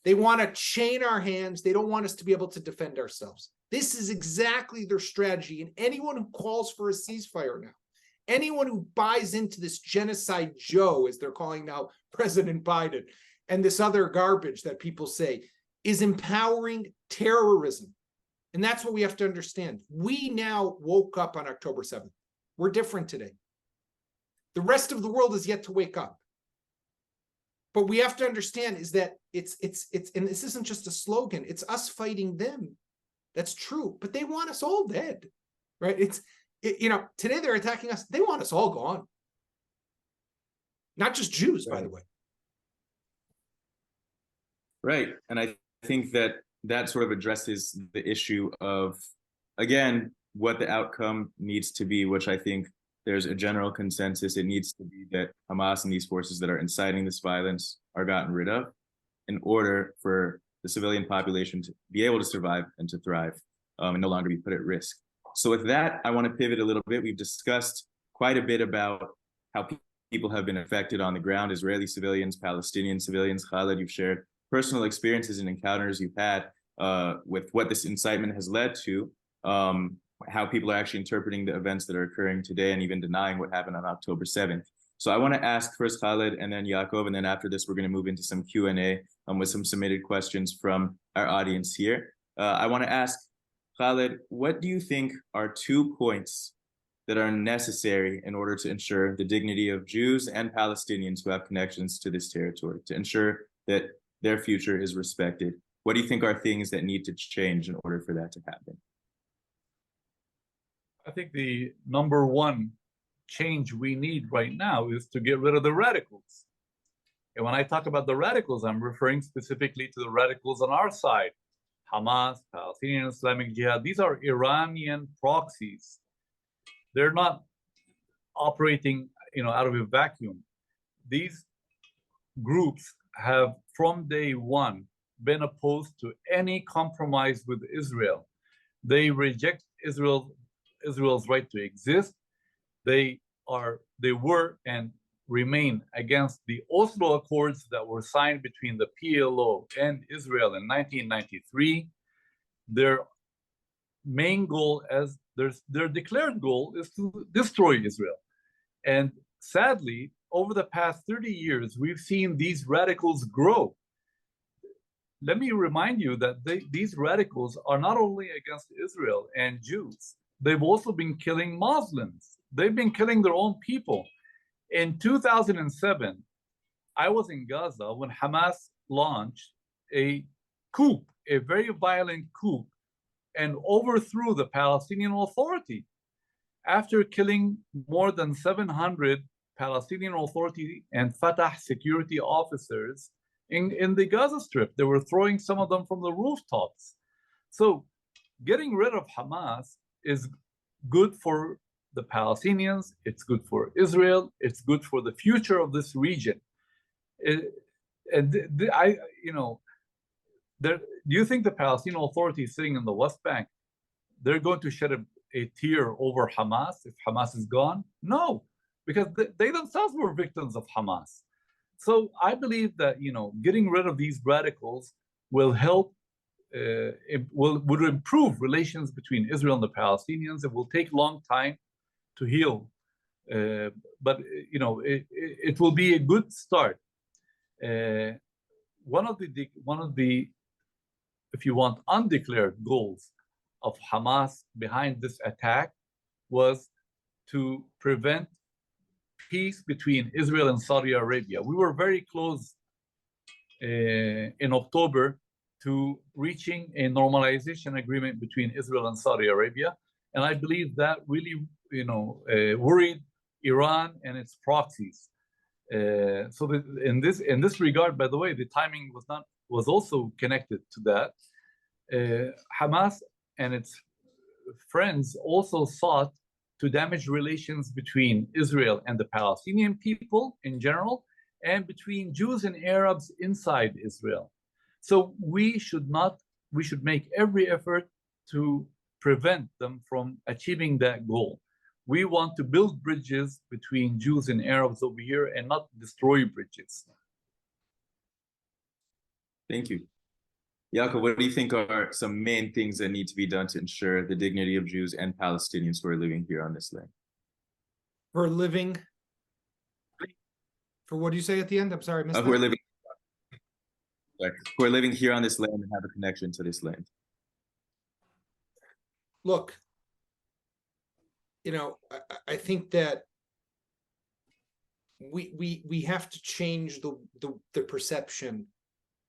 They want to chain our hands. They don't want us to be able to defend ourselves. This is exactly their strategy. And anyone who calls for a ceasefire now, anyone who buys into this genocide Joe, as they're calling now President Biden, and this other garbage that people say, is empowering terrorism. And that's what we have to understand. We now woke up on October 7th. We're different today. The rest of the world is yet to wake up. But we have to understand is that it's and this isn't just a slogan, it's us fighting them. That's true. But they want us all dead, right? Today they're attacking us. They want us all gone. Not just Jews, by the way. Right. And I think that sort of addresses the issue of, again, what the outcome needs to be, which I think there's a general consensus. It needs to be that Hamas and these forces that are inciting this violence are gotten rid of in order for the civilian population to be able to survive and to thrive and no longer be put at risk. So with that, I want to pivot a little bit. We've discussed quite a bit about how people have been affected on the ground, Israeli civilians, Palestinian civilians. Khaled, you've shared personal experiences and encounters you've had with what this incitement has led to, how people are actually interpreting the events that are occurring today and even denying what happened on October 7th. So I want to ask first Khaled and then Yaakov, and then after this, we're going to move into some Q&A with some submitted questions from our audience here. I want to ask Khaled, what do you think are 2 points that are necessary in order to ensure the dignity of Jews and Palestinians who have connections to this territory, to ensure that their future is respected? What do you think are things that need to change in order for that to happen? I think the number one change we need right now is to get rid of the radicals. And when I talk about the radicals, I'm referring specifically to the radicals on our side. Hamas, Palestinian-Islamic Jihad, these are Iranian proxies. They're not operating, out of a vacuum. These groups have, from day one, been opposed to any compromise with Israel. They reject Israel's right to exist. They were and remain against the Oslo Accords that were signed between the PLO and Israel in 1993. Their main goal, their declared goal, is to destroy Israel. And sadly, over the past 30 years, we've seen these radicals grow. Let me remind you that these radicals are not only against Israel and Jews, they've also been killing Muslims. They've been killing their own people. In 2007, I was in Gaza when Hamas launched a coup, a very violent coup, and overthrew the Palestinian Authority after killing more than 700 Palestinian Authority and Fatah security officers in the Gaza Strip. They were throwing some of them from the rooftops. So getting rid of Hamas is good for the Palestinians, it's good for Israel, it's good for the future of this region. Do you think the Palestinian Authority is sitting in the West Bank, they're going to shed a tear over Hamas if Hamas is gone? No, because they themselves were victims of Hamas. So I believe that getting rid of these radicals will help. Would improve relations between Israel and the Palestinians. It will take a long time to heal, but it will be a good start. One of the, if you want, undeclared goals of Hamas behind this attack was to prevent peace between Israel and Saudi Arabia. We were very close in October to reaching a normalization agreement between Israel and Saudi Arabia. And I believe that really, worried Iran and its proxies. So in this regard, by the way, the timing was also connected to that. Hamas and its friends also sought to damage relations between Israel and the Palestinian people in general, and between Jews and Arabs inside Israel. So we should make every effort to prevent them from achieving that goal. We want to build bridges between Jews and Arabs over here and not destroy bridges. Thank you. Yaakov, what do you think are some main things that need to be done to ensure the dignity of Jews and Palestinians who are living here on this land? For what do you say at the end? I'm sorry, I missed that. Who are living here on this land and have a connection to this land. Look, I think that we have to change the perception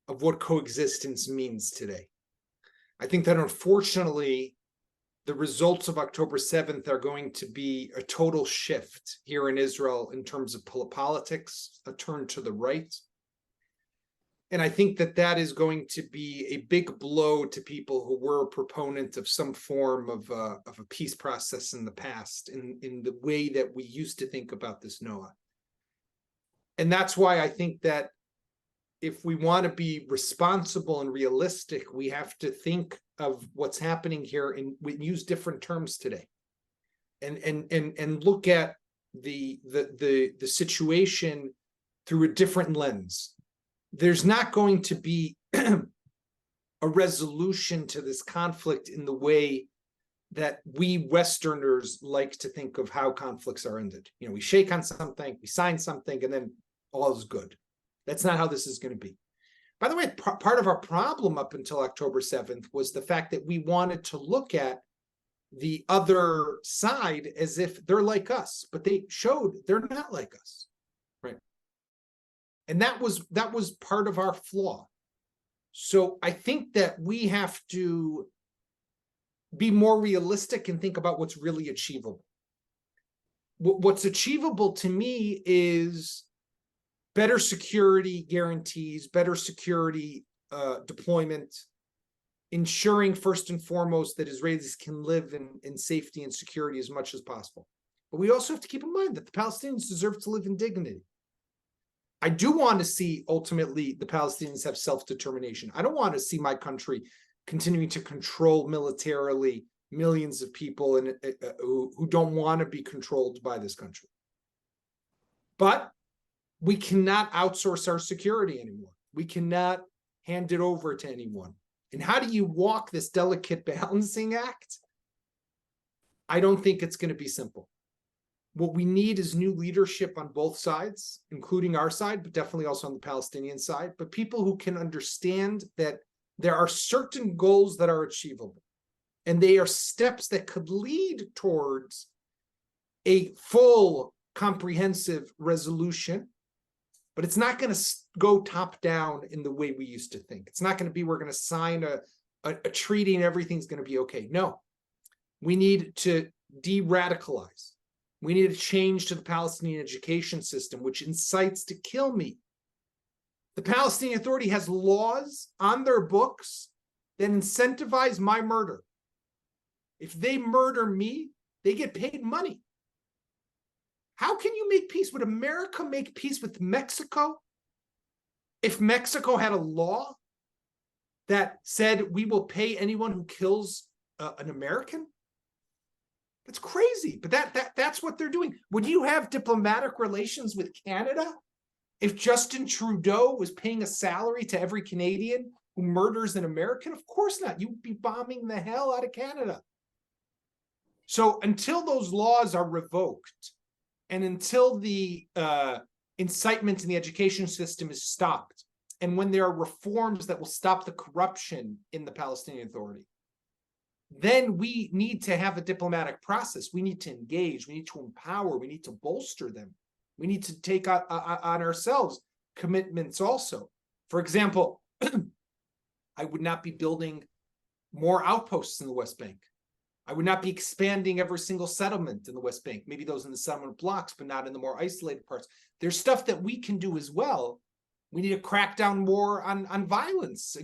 of what coexistence means today. I think that unfortunately, the results of October 7th are going to be a total shift here in Israel in terms of politics, a turn to the right. And I think that is going to be a big blow to people who were a proponent of some form of a peace process in the past, in the way that we used to think about this, Noah. And that's why I think that if we want to be responsible and realistic, we have to think of what's happening here, and we use different terms today, and look at the situation through a different lens. There's not going to be a resolution to this conflict in the way that we Westerners like to think of how conflicts are ended. We shake on something, we sign something, and then all is good. That's not how this is going to be. By the way, part of our problem up until October 7th was the fact that we wanted to look at the other side as if they're like us, but they showed they're not like us, right? And that was part of our flaw. So I think that we have to be more realistic and think about what's really achievable. What's achievable to me is better security guarantees, better security deployment, ensuring first and foremost that Israelis can live in safety and security as much as possible. But we also have to keep in mind that the Palestinians deserve to live in dignity. I do want to see ultimately the Palestinians have self-determination. I don't want to see my country continuing to control militarily millions of people who don't want to be controlled by this country. But we cannot outsource our security anymore. We cannot hand it over to anyone. And how do you walk this delicate balancing act? I don't think it's going to be simple. What we need is new leadership on both sides, including our side, but definitely also on the Palestinian side, but people who can understand that there are certain goals that are achievable, and they are steps that could lead towards a full, comprehensive resolution. But it's not going to go top down in the way we used to think. It's not going to be we're going to sign a treaty and everything's going to be okay. No, we need to de-radicalize. We need to change to the Palestinian education system, which incites to kill me. The Palestinian Authority has laws on their books that incentivize my murder. If they murder me, they get paid money. How can you make peace? Would America make peace with Mexico if Mexico had a law that said we will pay anyone who kills an American? That's crazy, but that's what they're doing. Would you have diplomatic relations with Canada if Justin Trudeau was paying a salary to every Canadian who murders an American? Of course not. You'd be bombing the hell out of Canada. So until those laws are revoked, and until the incitement in the education system is stopped, and when there are reforms that will stop the corruption in the Palestinian Authority, then we need to have a diplomatic process. We need to engage. We need to empower. We need to bolster them. We need to take on ourselves commitments also. For example, I would not be building more outposts in the West Bank. I would not be expanding every single settlement in the West Bank, maybe those in the settlement blocks, but not in the more isolated parts. There's stuff that we can do as well. We need to crack down more on violence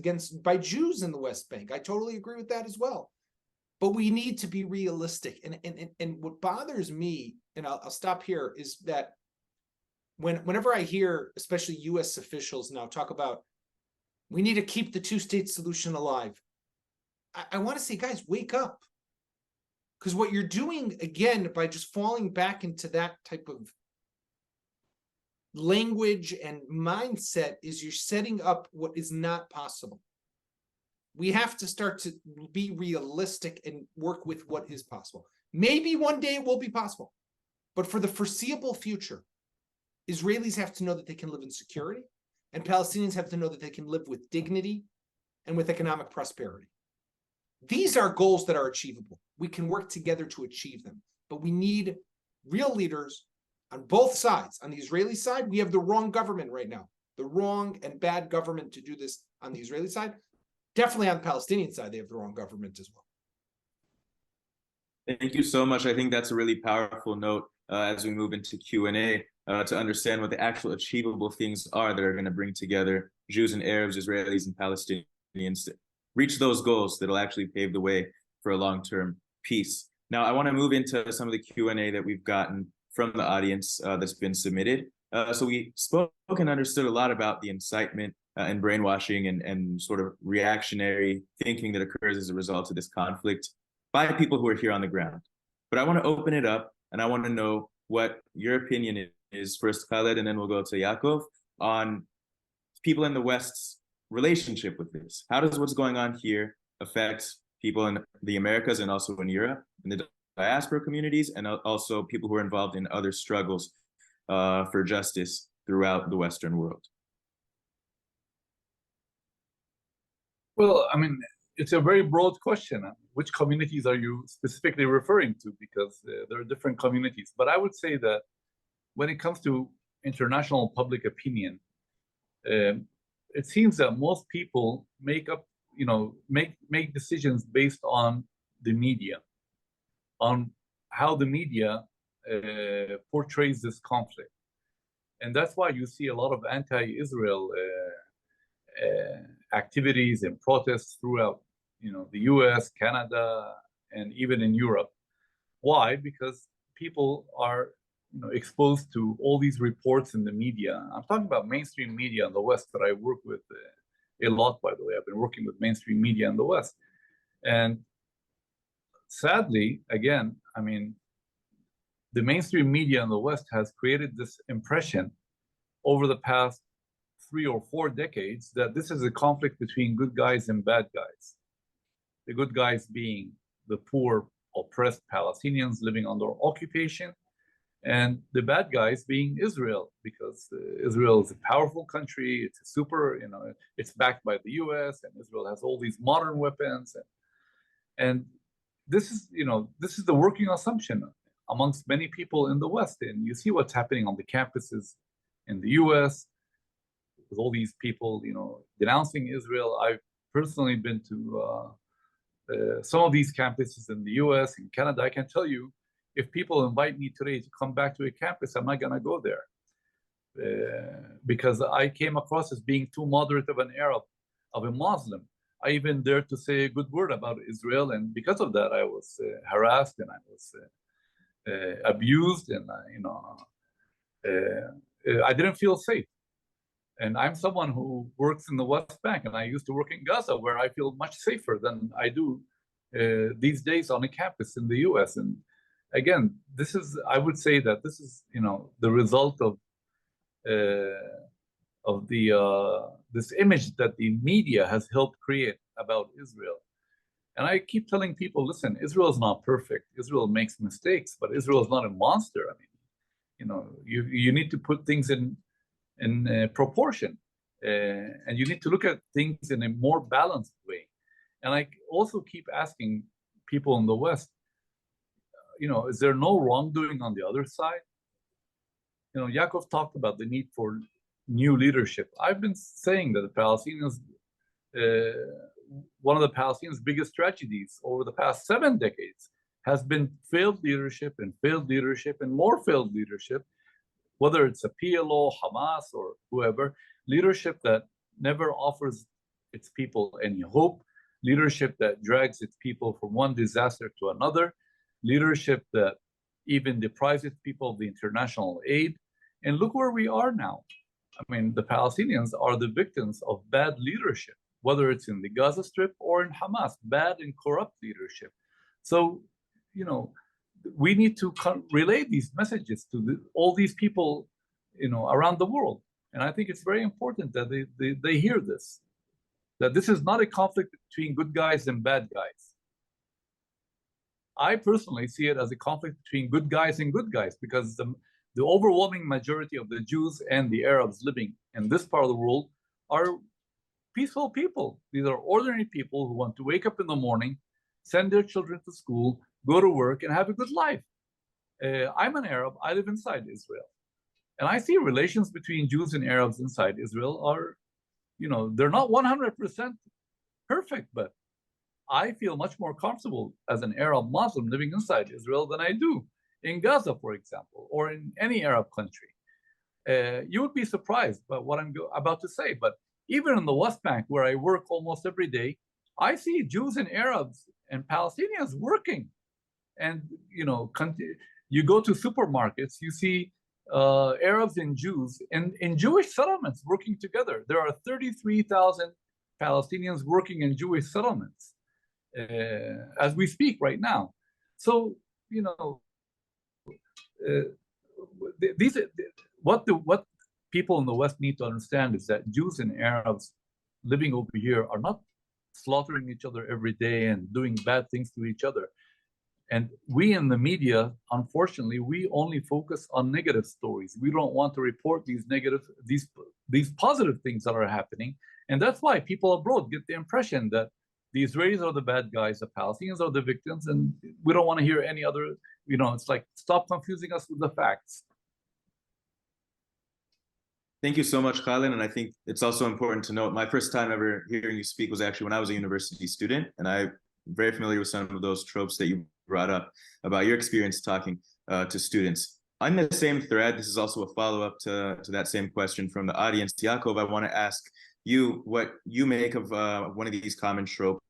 by Jews in the West Bank. I totally agree with that as well. But we need to be realistic. And what bothers me, and I'll stop here, is that whenever I hear, especially US officials now talk about, we need to keep the two-state solution alive. I want to say, guys, wake up. Because what you're doing, again, by just falling back into that type of language and mindset, is you're setting up what is not possible. We have to start to be realistic and work with what is possible. Maybe one day it will be possible. But for the foreseeable future, Israelis have to know that they can live in security, and Palestinians have to know that they can live with dignity and with economic prosperity. These are goals that are achievable. We can work together to achieve them, but we need real leaders on both sides. On the Israeli side, we have the wrong government right now, the wrong and bad government to do this on the Israeli side. Definitely on the Palestinian side, they have the wrong government as well. Thank you so much. I think that's a really powerful note as we move into Q&A to understand what the actual achievable things are that are going to bring together Jews and Arabs, Israelis and Palestinians to reach those goals that'll actually pave the way for a long-term peace. Now, I want to move into some of the Q&A that we've gotten from the audience that's been submitted. So we spoke and understood a lot about the incitement and brainwashing and sort of reactionary thinking that occurs as a result of this conflict by people who are here on the ground. But I want to open it up, and I want to know what your opinion is, first Khaled, and then we'll go to Yaakov, on people in the West's relationship with this. How does what's going on here affect people in the Americas and also in Europe, in the diaspora communities, and also people who are involved in other struggles for justice throughout the Western world? Well, I mean, it's a very broad question. Which communities are you specifically referring to? Because there are different communities. But I would say that when it comes to international public opinion, it seems that most people make decisions based on the media, on how the media portrays this conflict. And that's why you see a lot of anti-Israel activities and protests throughout, the US, Canada, and even in Europe. Why? Because people are, exposed to all these reports in the media. I'm talking about mainstream media in the West that I work with a lot, by the way. I've been working with mainstream media in the West. And sadly, again, I mean, the mainstream media in the West has created this impression over the past 3 or 4 decades that this is a conflict between good guys and bad guys. The good guys being the poor, oppressed Palestinians living under occupation, and the bad guys being Israel, because Israel is a powerful country. It's a super, it's backed by the US, and Israel has all these modern weapons. And this is the working assumption amongst many people in the West. And you see what's happening on the campuses in the US with all these people, denouncing Israel. I've personally been to some of these campuses in the US, in Canada. I can tell you, if people invite me today to come back to a campus, I'm not going to go there because I came across as being too moderate of an Arab, of a Muslim. I even dared to say a good word about Israel, and because of that, I was harassed and I was abused, and I didn't feel safe. And I'm someone who works in the West Bank, and I used to work in Gaza, where I feel much safer than I do these days on a campus in the US. And again, I would say that this is, the result of this image that the media has helped create about Israel. And I keep telling people, listen, Israel is not perfect. Israel makes mistakes, but Israel is not a monster. I mean, you need to put things in proportion, and you need to look at things in a more balanced way. And I also keep asking people in the West, is there no wrongdoing on the other side? Yaakov talked about the need for new leadership. I've been saying that the Palestinians, one of the Palestinians' biggest tragedies over the past 7 decades has been failed leadership and more failed leadership, whether it's a PLO, Hamas, or whoever, leadership that never offers its people any hope, leadership that drags its people from one disaster to another, leadership that even deprives its people of the international aid. And look where we are now. I mean, the Palestinians are the victims of bad leadership, whether it's in the Gaza Strip or in Hamas, bad and corrupt leadership. So, you know, we need to relay these messages to all these people, you know, around the world. And I think it's very important that they hear this, that this is not a conflict between good guys and bad guys. I personally see it as a conflict between good guys and good guys, because the overwhelming majority of the Jews and the Arabs living in this part of the world are peaceful people. These are ordinary people who want to wake up in the morning, send their children to school, go to work, and have a good life. I'm an Arab. I live inside Israel. And I see relations between Jews and Arabs inside Israel are, you know, they're not 100% perfect, but I feel much more comfortable as an Arab Muslim living inside Israel than I do in Gaza, for example, or in any Arab country. You would be surprised by what I'm about to say, but even in the West Bank, where I work almost every day, I see Jews and Arabs and Palestinians working. And, you know, you go to supermarkets, you see Arabs and Jews in Jewish settlements working together. There are 33,000 Palestinians working in Jewish settlements as we speak right now. So, you know, what people in the West need to understand is that Jews and Arabs living over here are not slaughtering each other every day and doing bad things to each other. And we in the media, unfortunately, we only focus on negative stories. We don't want to report these positive things that are happening. And that's why people abroad get the impression that the Israelis are the bad guys, the Palestinians are the victims, and we don't want to hear any other, you know, it's like, stop confusing us with the facts. Thank you so much, Khaled. And I think it's also important to note, my first time ever hearing you speak was actually when I was a university student, and I'm very familiar with some of those tropes that you brought up about your experience talking to students. On the same thread, this is also a follow-up to that same question from the audience. Yaakov, I want to ask you what you make of one of these common tropes,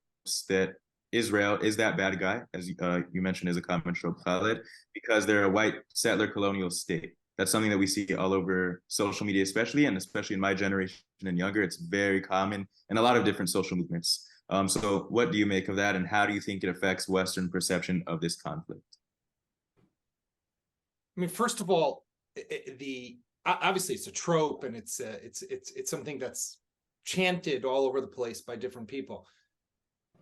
that Israel is that bad guy, as you mentioned, is a common trope, Khaled, because they're a white settler colonial state. That's something that we see all over social media, especially in my generation and younger. It's very common in a lot of different social movements. So what do you make of that, and how do you think it affects Western perception of this conflict? I mean, first of all, obviously it's a trope, and it's something that's chanted all over the place by different people.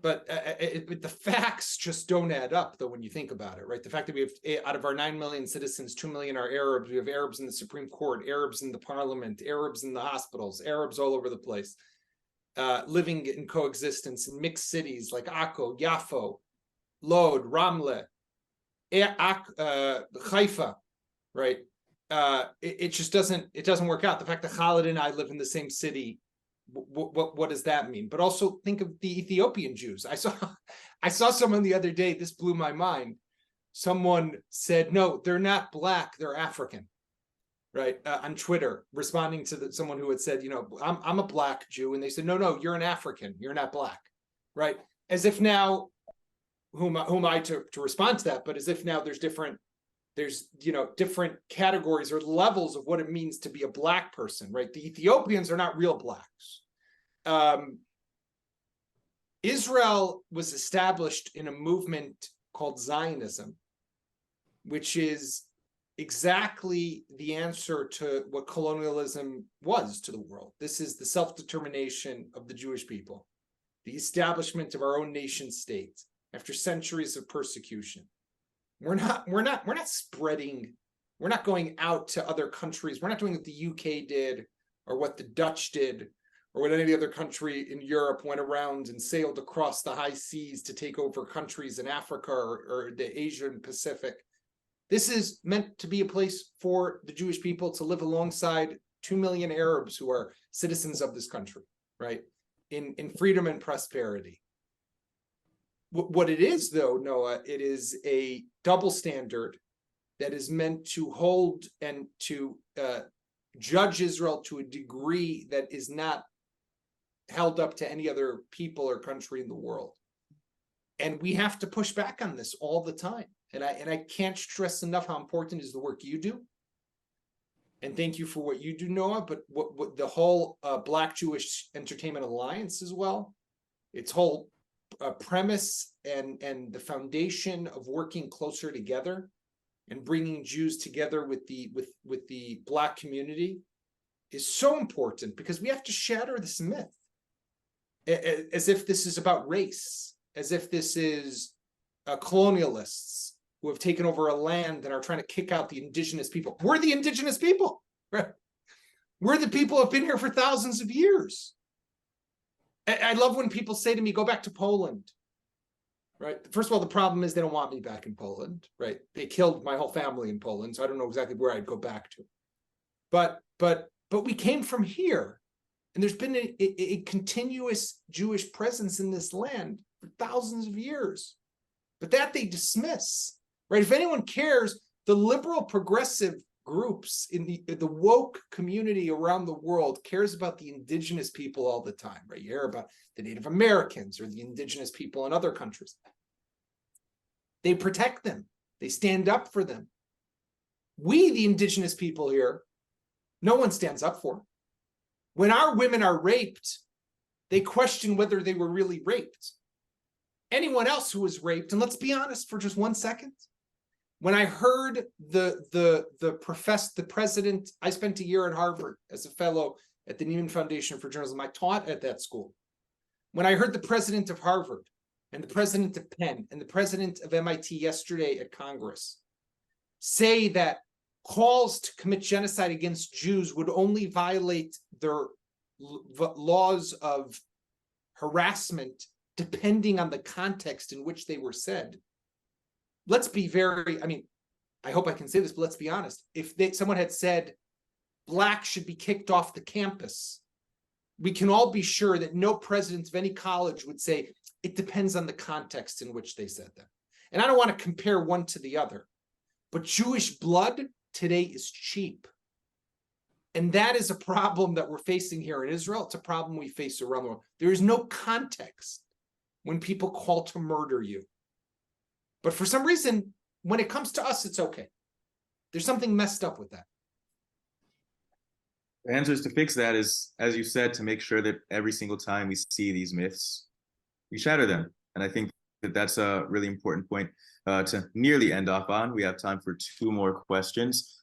But the facts just don't add up, though, when you think about it, right? The fact that we have, out of our 9 million citizens, 2 million are Arabs. We have Arabs in the Supreme Court, Arabs in the parliament, Arabs in the hospitals, Arabs all over the place, living in coexistence in mixed cities like Akko, Yafo, Lod, Ramle, Haifa, right? It just doesn't work out. The fact that Khaled and I live in the same city, what does that mean? But also think of the Ethiopian Jews. I saw someone the other day, this blew my mind. Someone said, no, they're not black, they're African, right? On Twitter, responding to someone who had said, you know, I'm a black Jew. And they said, no, you're an African, you're not black, right? As if now, whom am I to respond to that? But as if now there's different categories or levels of what it means to be a black person, right? The Ethiopians are not real blacks. Israel was established in a movement called Zionism, which is exactly the answer to what colonialism was to the world. This is the self-determination of the Jewish people, the establishment of our own nation state after centuries of persecution. We're not spreading, we're not going out to other countries. We're not doing what the UK did or what the Dutch did or what any other country in Europe went around and sailed across the high seas to take over countries in Africa or the Asian Pacific. This is meant to be a place for the Jewish people to live alongside 2 million Arabs who are citizens of this country, right? In freedom and prosperity. What it is, though, Noah, it is a double standard that is meant to hold and to judge Israel to a degree that is not held up to any other people or country in the world. And we have to push back on this all the time. And I can't stress enough how important is the work you do. And thank you for what you do, Noah, but what the whole Black Jewish Entertainment Alliance as well, its whole premise and the foundation of working closer together and bringing Jews together with the Black community is so important, because we have to shatter this myth as if this is about race, as if this is colonialists who have taken over a land and are trying to kick out the indigenous people. We're the indigenous people, right? We're the people who have been here for thousands of years. I love when people say to me, go back to Poland, right? First of all, the problem is they don't want me back in Poland, right? They killed my whole family in Poland, so I don't know exactly where I'd go back to. But we came from here, and there's been a continuous Jewish presence in this land for thousands of years. But that they dismiss, right? If anyone cares, the liberal progressive groups in the woke community around the world cares about the indigenous people all the time, right? You hear about the Native Americans or the indigenous people in other countries. They protect them. They stand up for them. We, the indigenous people here, no one stands up for. When our women are raped, they question whether they were really raped. Anyone else who was raped, and let's be honest for just 1 second, when I heard the president, I spent a year at Harvard as a fellow at the Nieman Foundation for Journalism. I taught at that school. When I heard the president of Harvard and the president of Penn and the president of MIT yesterday at Congress say that calls to commit genocide against Jews would only violate their laws of harassment depending on the context in which they were said. Let's be very, I mean, I hope I can say this, but let's be honest. If someone had said Blacks should be kicked off the campus, we can all be sure that no president of any college would say it depends on the context in which they said that. And I don't want to compare one to the other, but Jewish blood today is cheap. And that is a problem that we're facing here in Israel. It's a problem we face around the world. There is no context when people call to murder you. But for some reason, when it comes to us, it's okay. There's something messed up with that. The answer is to fix that is, as you said, to make sure that every single time we see these myths, we shatter them. And I think that that's a really important point to nearly end off on. We have time for 2 more questions.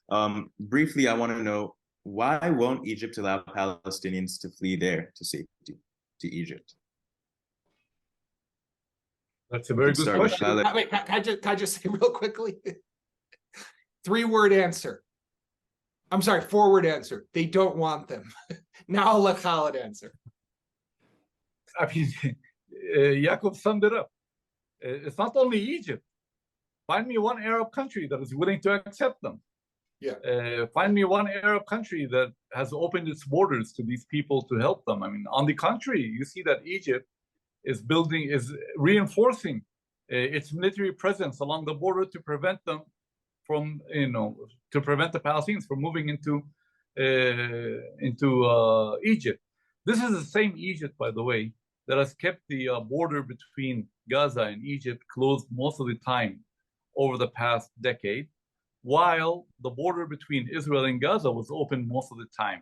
Briefly, I want to know, why won't Egypt allow Palestinians to flee there to safety, to Egypt? That's a very good question. Wait, can I just say real quickly? 3-word answer. I'm sorry, 4-word answer. They don't want them. Now I'll let Khaled answer. I mean, Yaakov summed it up. It's not only Egypt. Find me one Arab country that is willing to accept them. Yeah. Find me one Arab country that has opened its borders to these people to help them. I mean, on the contrary, you see that Egypt is reinforcing its military presence along the border to prevent them from, to prevent the Palestinians from moving into Egypt. This is the same Egypt, by the way, that has kept the border between Gaza and Egypt closed most of the time over the past decade, while the border between Israel and Gaza was open most of the time.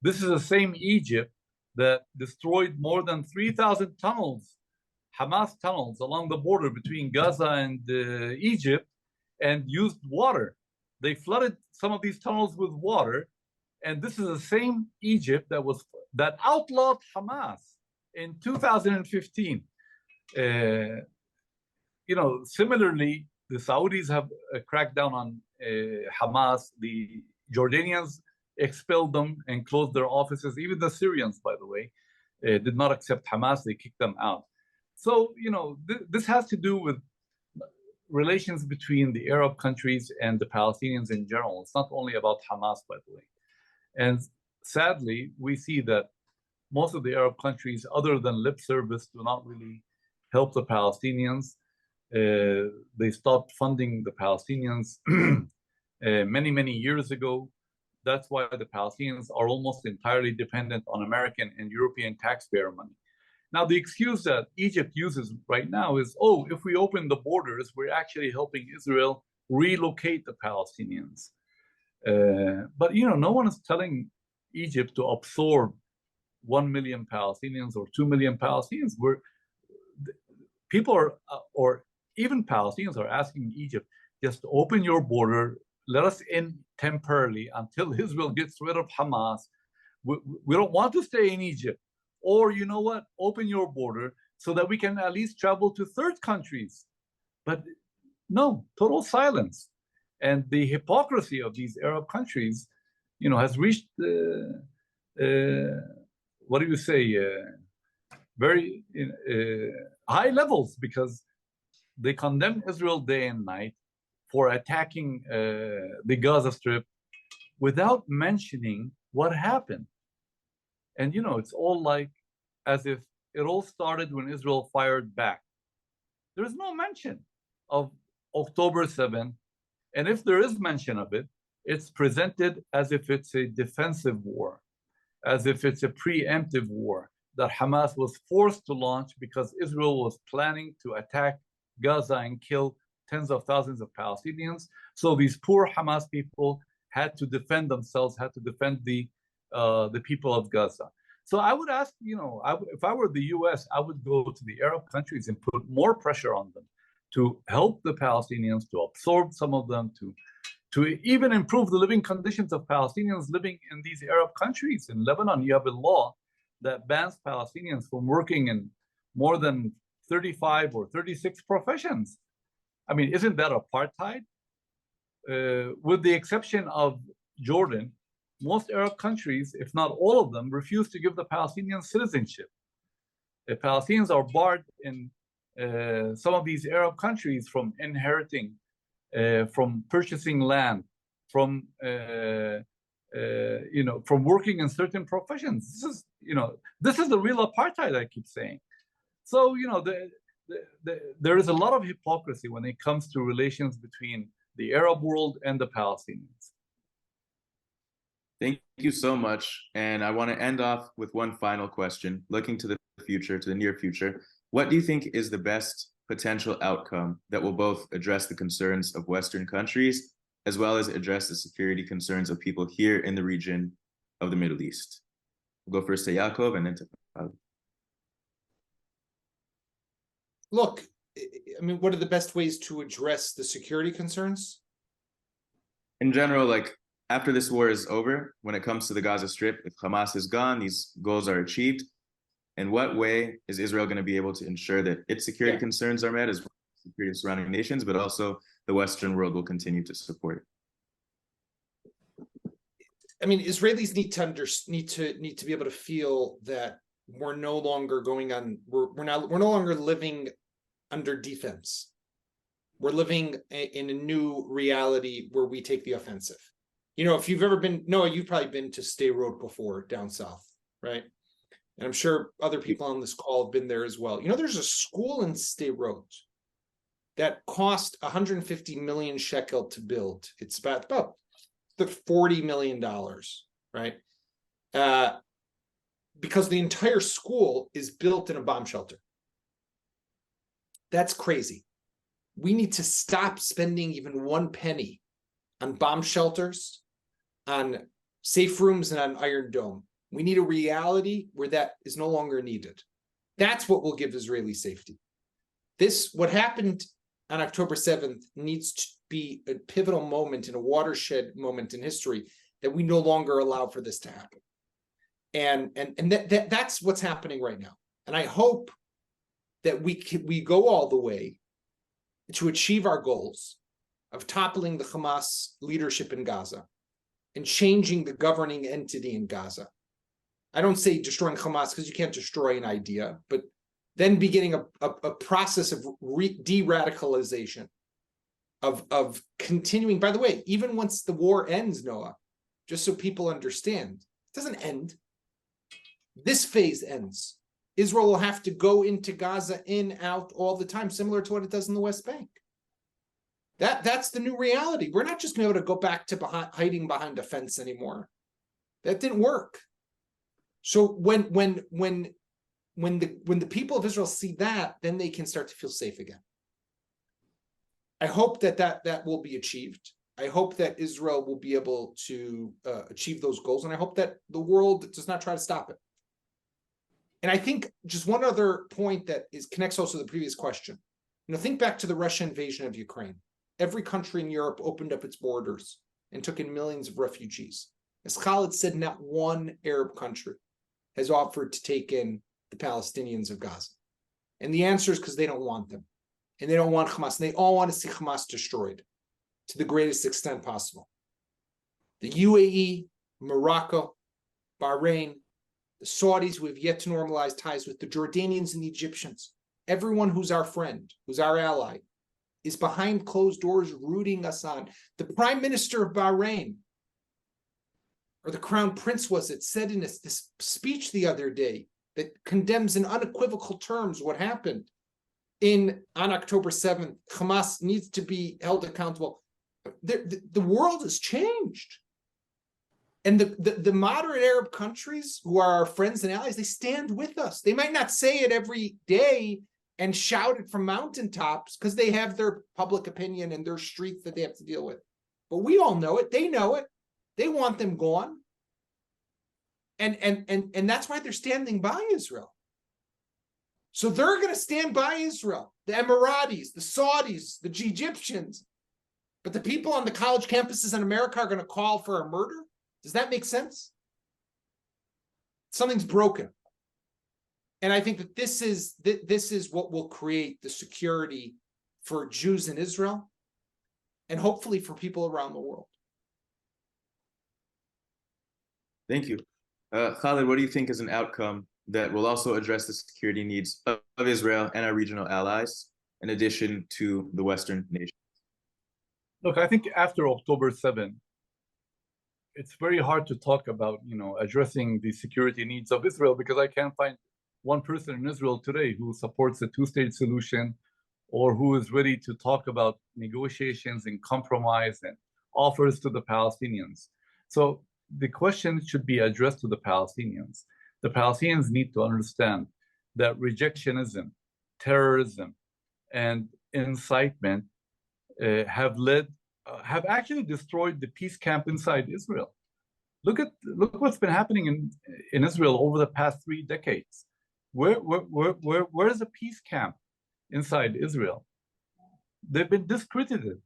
This is the same Egypt that destroyed more than 3,000 tunnels, Hamas tunnels, along the border between Gaza and Egypt, and used water. They flooded some of these tunnels with water, and this is the same Egypt that outlawed Hamas in 2015. Similarly, the Saudis have cracked down on Hamas. The Jordanians expelled them and closed their offices. Even the Syrians, by the way, did not accept Hamas. They kicked them out. So, this has to do with relations between the Arab countries and the Palestinians in general. It's not only about Hamas, by the way. And sadly, we see that most of the Arab countries, other than lip service, do not really help the Palestinians. They stopped funding the Palestinians many, many years ago. That's why the Palestinians are almost entirely dependent on American and European taxpayer money. Now, the excuse that Egypt uses right now is, oh, if we open the borders, we're actually helping Israel relocate the Palestinians. But, no one is telling Egypt to absorb 1 million Palestinians or 2 million Palestinians. People are, or even Palestinians are asking Egypt, just open your border, let us in temporarily until Israel gets rid of Hamas. We don't want to stay in Egypt. Or, you know what, open your border so that we can at least travel to third countries. But no, total silence. And the hypocrisy of these Arab countries, has reached, what do you say, very high levels, because they condemn Israel day and night for attacking the Gaza Strip without mentioning what happened. And, it's all like as if it all started when Israel fired back. There's no mention of October 7th. And if there is mention of it, it's presented as if it's a defensive war, as if it's a preemptive war that Hamas was forced to launch because Israel was planning to attack Gaza and kill tens of thousands of Palestinians. So these poor Hamas people had to defend themselves, had to defend the people of Gaza. So I would ask, if I were the US, I would go to the Arab countries and put more pressure on them to help the Palestinians, to absorb some of them, to even improve the living conditions of Palestinians living in these Arab countries. In Lebanon, you have a law that bans Palestinians from working in more than 35 or 36 professions. I mean, isn't that apartheid? With the exception of Jordan, most Arab countries, if not all of them, refuse to give the Palestinians citizenship. The Palestinians are barred in some of these Arab countries from inheriting, from purchasing land, from from working in certain professions. This is the real apartheid, I keep saying. So there is a lot of hypocrisy when it comes to relations between the Arab world and the Palestinians. Thank you so much. And I want to end off with one final question, looking to the future, to the near future. What do you think is the best potential outcome that will both address the concerns of Western countries, as well as address the security concerns of people here in the region of the Middle East? We'll go first to Yaakov and then to Khaled. Look, I mean, what are the best ways to address the security concerns? In general, after this war is over, when it comes to the Gaza Strip, if Hamas is gone, these goals are achieved. In what way is Israel going to be able to ensure that its security concerns are met, as well as the security of surrounding nations, but also the Western world will continue to support it? I mean, Israelis need to be able to feel that we're no longer we're no longer living under defense. We're living in a new reality where we take the offensive. If you've ever been, Noah, you've probably been to Stay Road before down south, right? And I'm sure other people on this call have been there as well. There's a school in Stay Road that cost 150 million shekel to build. It's about the $40 million, right? Because the entire school is built in a bomb shelter. That's crazy. We need to stop spending even one penny on bomb shelters, on safe rooms, and on Iron Dome. We need a reality where that is no longer needed. That's what will give Israeli safety. What happened on October 7th needs to be a pivotal moment and a watershed moment in history that we no longer allow for this to happen. And that's what's happening right now. And I hope that we go all the way to achieve our goals of toppling the Hamas leadership in Gaza and changing the governing entity in Gaza. I don't say destroying Hamas because you can't destroy an idea, but then beginning a process of de-radicalization, of continuing. By the way, even once the war ends, Noah, just so people understand, doesn't end. This phase ends. Israel will have to go into Gaza, in, out, all the time, similar to what it does in the West Bank. That's the new reality. We're not just going to be able to go back to hiding behind a fence anymore. That didn't work. So when the people of Israel see that, then they can start to feel safe again. I hope that will be achieved. I hope that Israel will be able to achieve those goals, and I hope that the world does not try to stop it. And I think just one other point that connects also to the previous question. Think back to the Russian invasion of Ukraine. Every country in Europe opened up its borders and took in millions of refugees. As Khaled said, not one Arab country has offered to take in the Palestinians of Gaza. And the answer is because they don't want them. And they don't want Hamas. And they all want to see Hamas destroyed to the greatest extent possible. The UAE, Morocco, Bahrain, the Saudis, who have yet to normalize ties with the Jordanians and the Egyptians, everyone who's our friend, who's our ally, is behind closed doors rooting us on. The Prime Minister of Bahrain, or the Crown Prince said in this speech the other day that condemns in unequivocal terms what happened on October 7th. Hamas needs to be held accountable. The world has changed. And the moderate Arab countries who are our friends and allies, they stand with us. They might not say it every day and shout it from mountaintops because they have their public opinion and their streets that they have to deal with. But we all know it. They know it. They want them gone. And that's why they're standing by Israel. So they're going to stand by Israel, the Emiratis, the Saudis, the Egyptians. But the people on the college campuses in America are going to call for a murder? Does that make sense? Something's broken. And I think that this is what will create the security for Jews in Israel and hopefully for people around the world. Thank you. Khaled, what do you think is an outcome that will also address the security needs of Israel and our regional allies, in addition to the Western nations? Look, I think after October 7, it's very hard to talk about, addressing the security needs of Israel, because I can't find one person in Israel today who supports a two-state solution or who is ready to talk about negotiations and compromise and offers to the Palestinians. So the question should be addressed to the Palestinians. The Palestinians need to understand that rejectionism, terrorism, and incitement have actually destroyed the peace camp inside Israel. Look what's been happening in Israel over the past 3 decades. Where is the peace camp inside Israel? They've been discredited.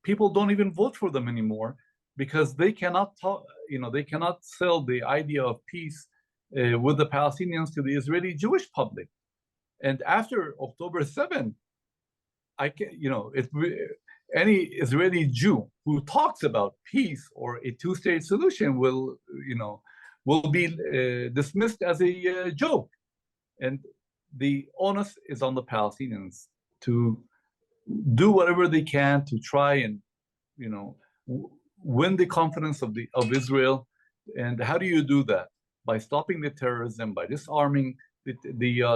People don't even vote for them anymore because they cannot talk, they cannot sell the idea of peace with the Palestinians to the Israeli Jewish public. And after October 7, any Israeli Jew who talks about peace or a two-state solution will be dismissed as a joke. And the onus is on the Palestinians to do whatever they can to try and, win the confidence of Israel. And how do you do that? By stopping the terrorism, by disarming the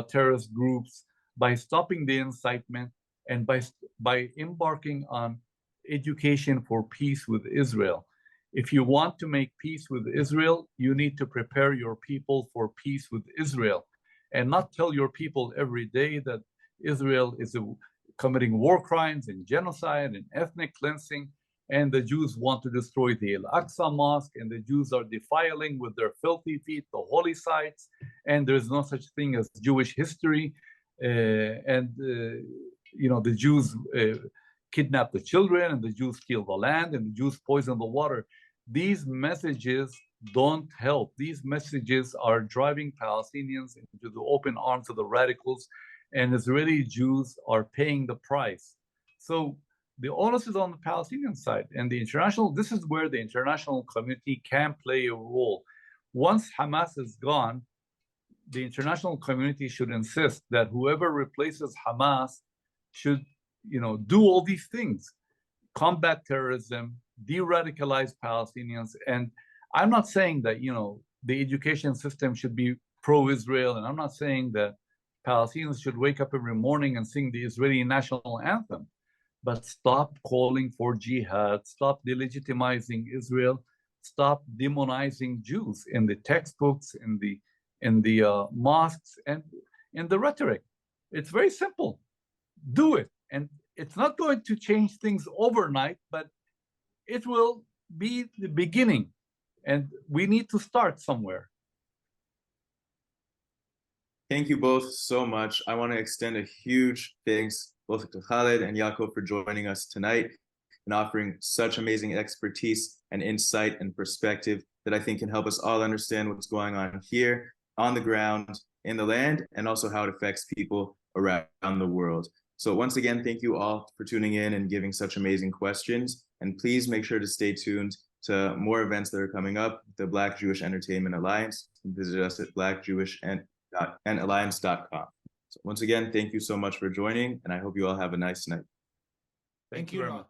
terrorist groups, by stopping the incitement, and by embarking on education for peace with Israel. If you want to make peace with Israel, you need to prepare your people for peace with Israel, and not tell your people every day that Israel is committing war crimes and genocide and ethnic cleansing, and the Jews want to destroy the Al-Aqsa Mosque, and the Jews are defiling with their filthy feet the holy sites, and there's no such thing as Jewish history, the Jews kidnap the children, and the Jews kill the land, and the Jews poison the water. These messages don't help. These messages are driving Palestinians into the open arms of the radicals, and Israeli Jews are paying the price. So the onus is on the Palestinian side, and this is where the international community can play a role. Once Hamas is gone, the international community should insist that whoever replaces Hamas should, do all these things: combat terrorism, de-radicalize Palestinians. And I'm not saying that, the education system should be pro-Israel. And I'm not saying that Palestinians should wake up every morning and sing the Israeli national anthem, but stop calling for jihad, stop delegitimizing Israel, stop demonizing Jews in the textbooks, in the mosques, and in the rhetoric. It's very simple. Do it. And it's not going to change things overnight, but it will be the beginning. And we need to start somewhere. Thank you both so much. I want to extend a huge thanks both to Khaled and Yaakov for joining us tonight and offering such amazing expertise and insight and perspective that I think can help us all understand what's going on here on the ground, in the land, and also how it affects people around the world. So once again, thank you all for tuning in and giving such amazing questions. And please make sure to stay tuned to more events that are coming up, the Black Jewish Entertainment Alliance. Visit us at blackjewishalliance.com. So once again, thank you so much for joining, and I hope you all have a nice night. Thank you very much.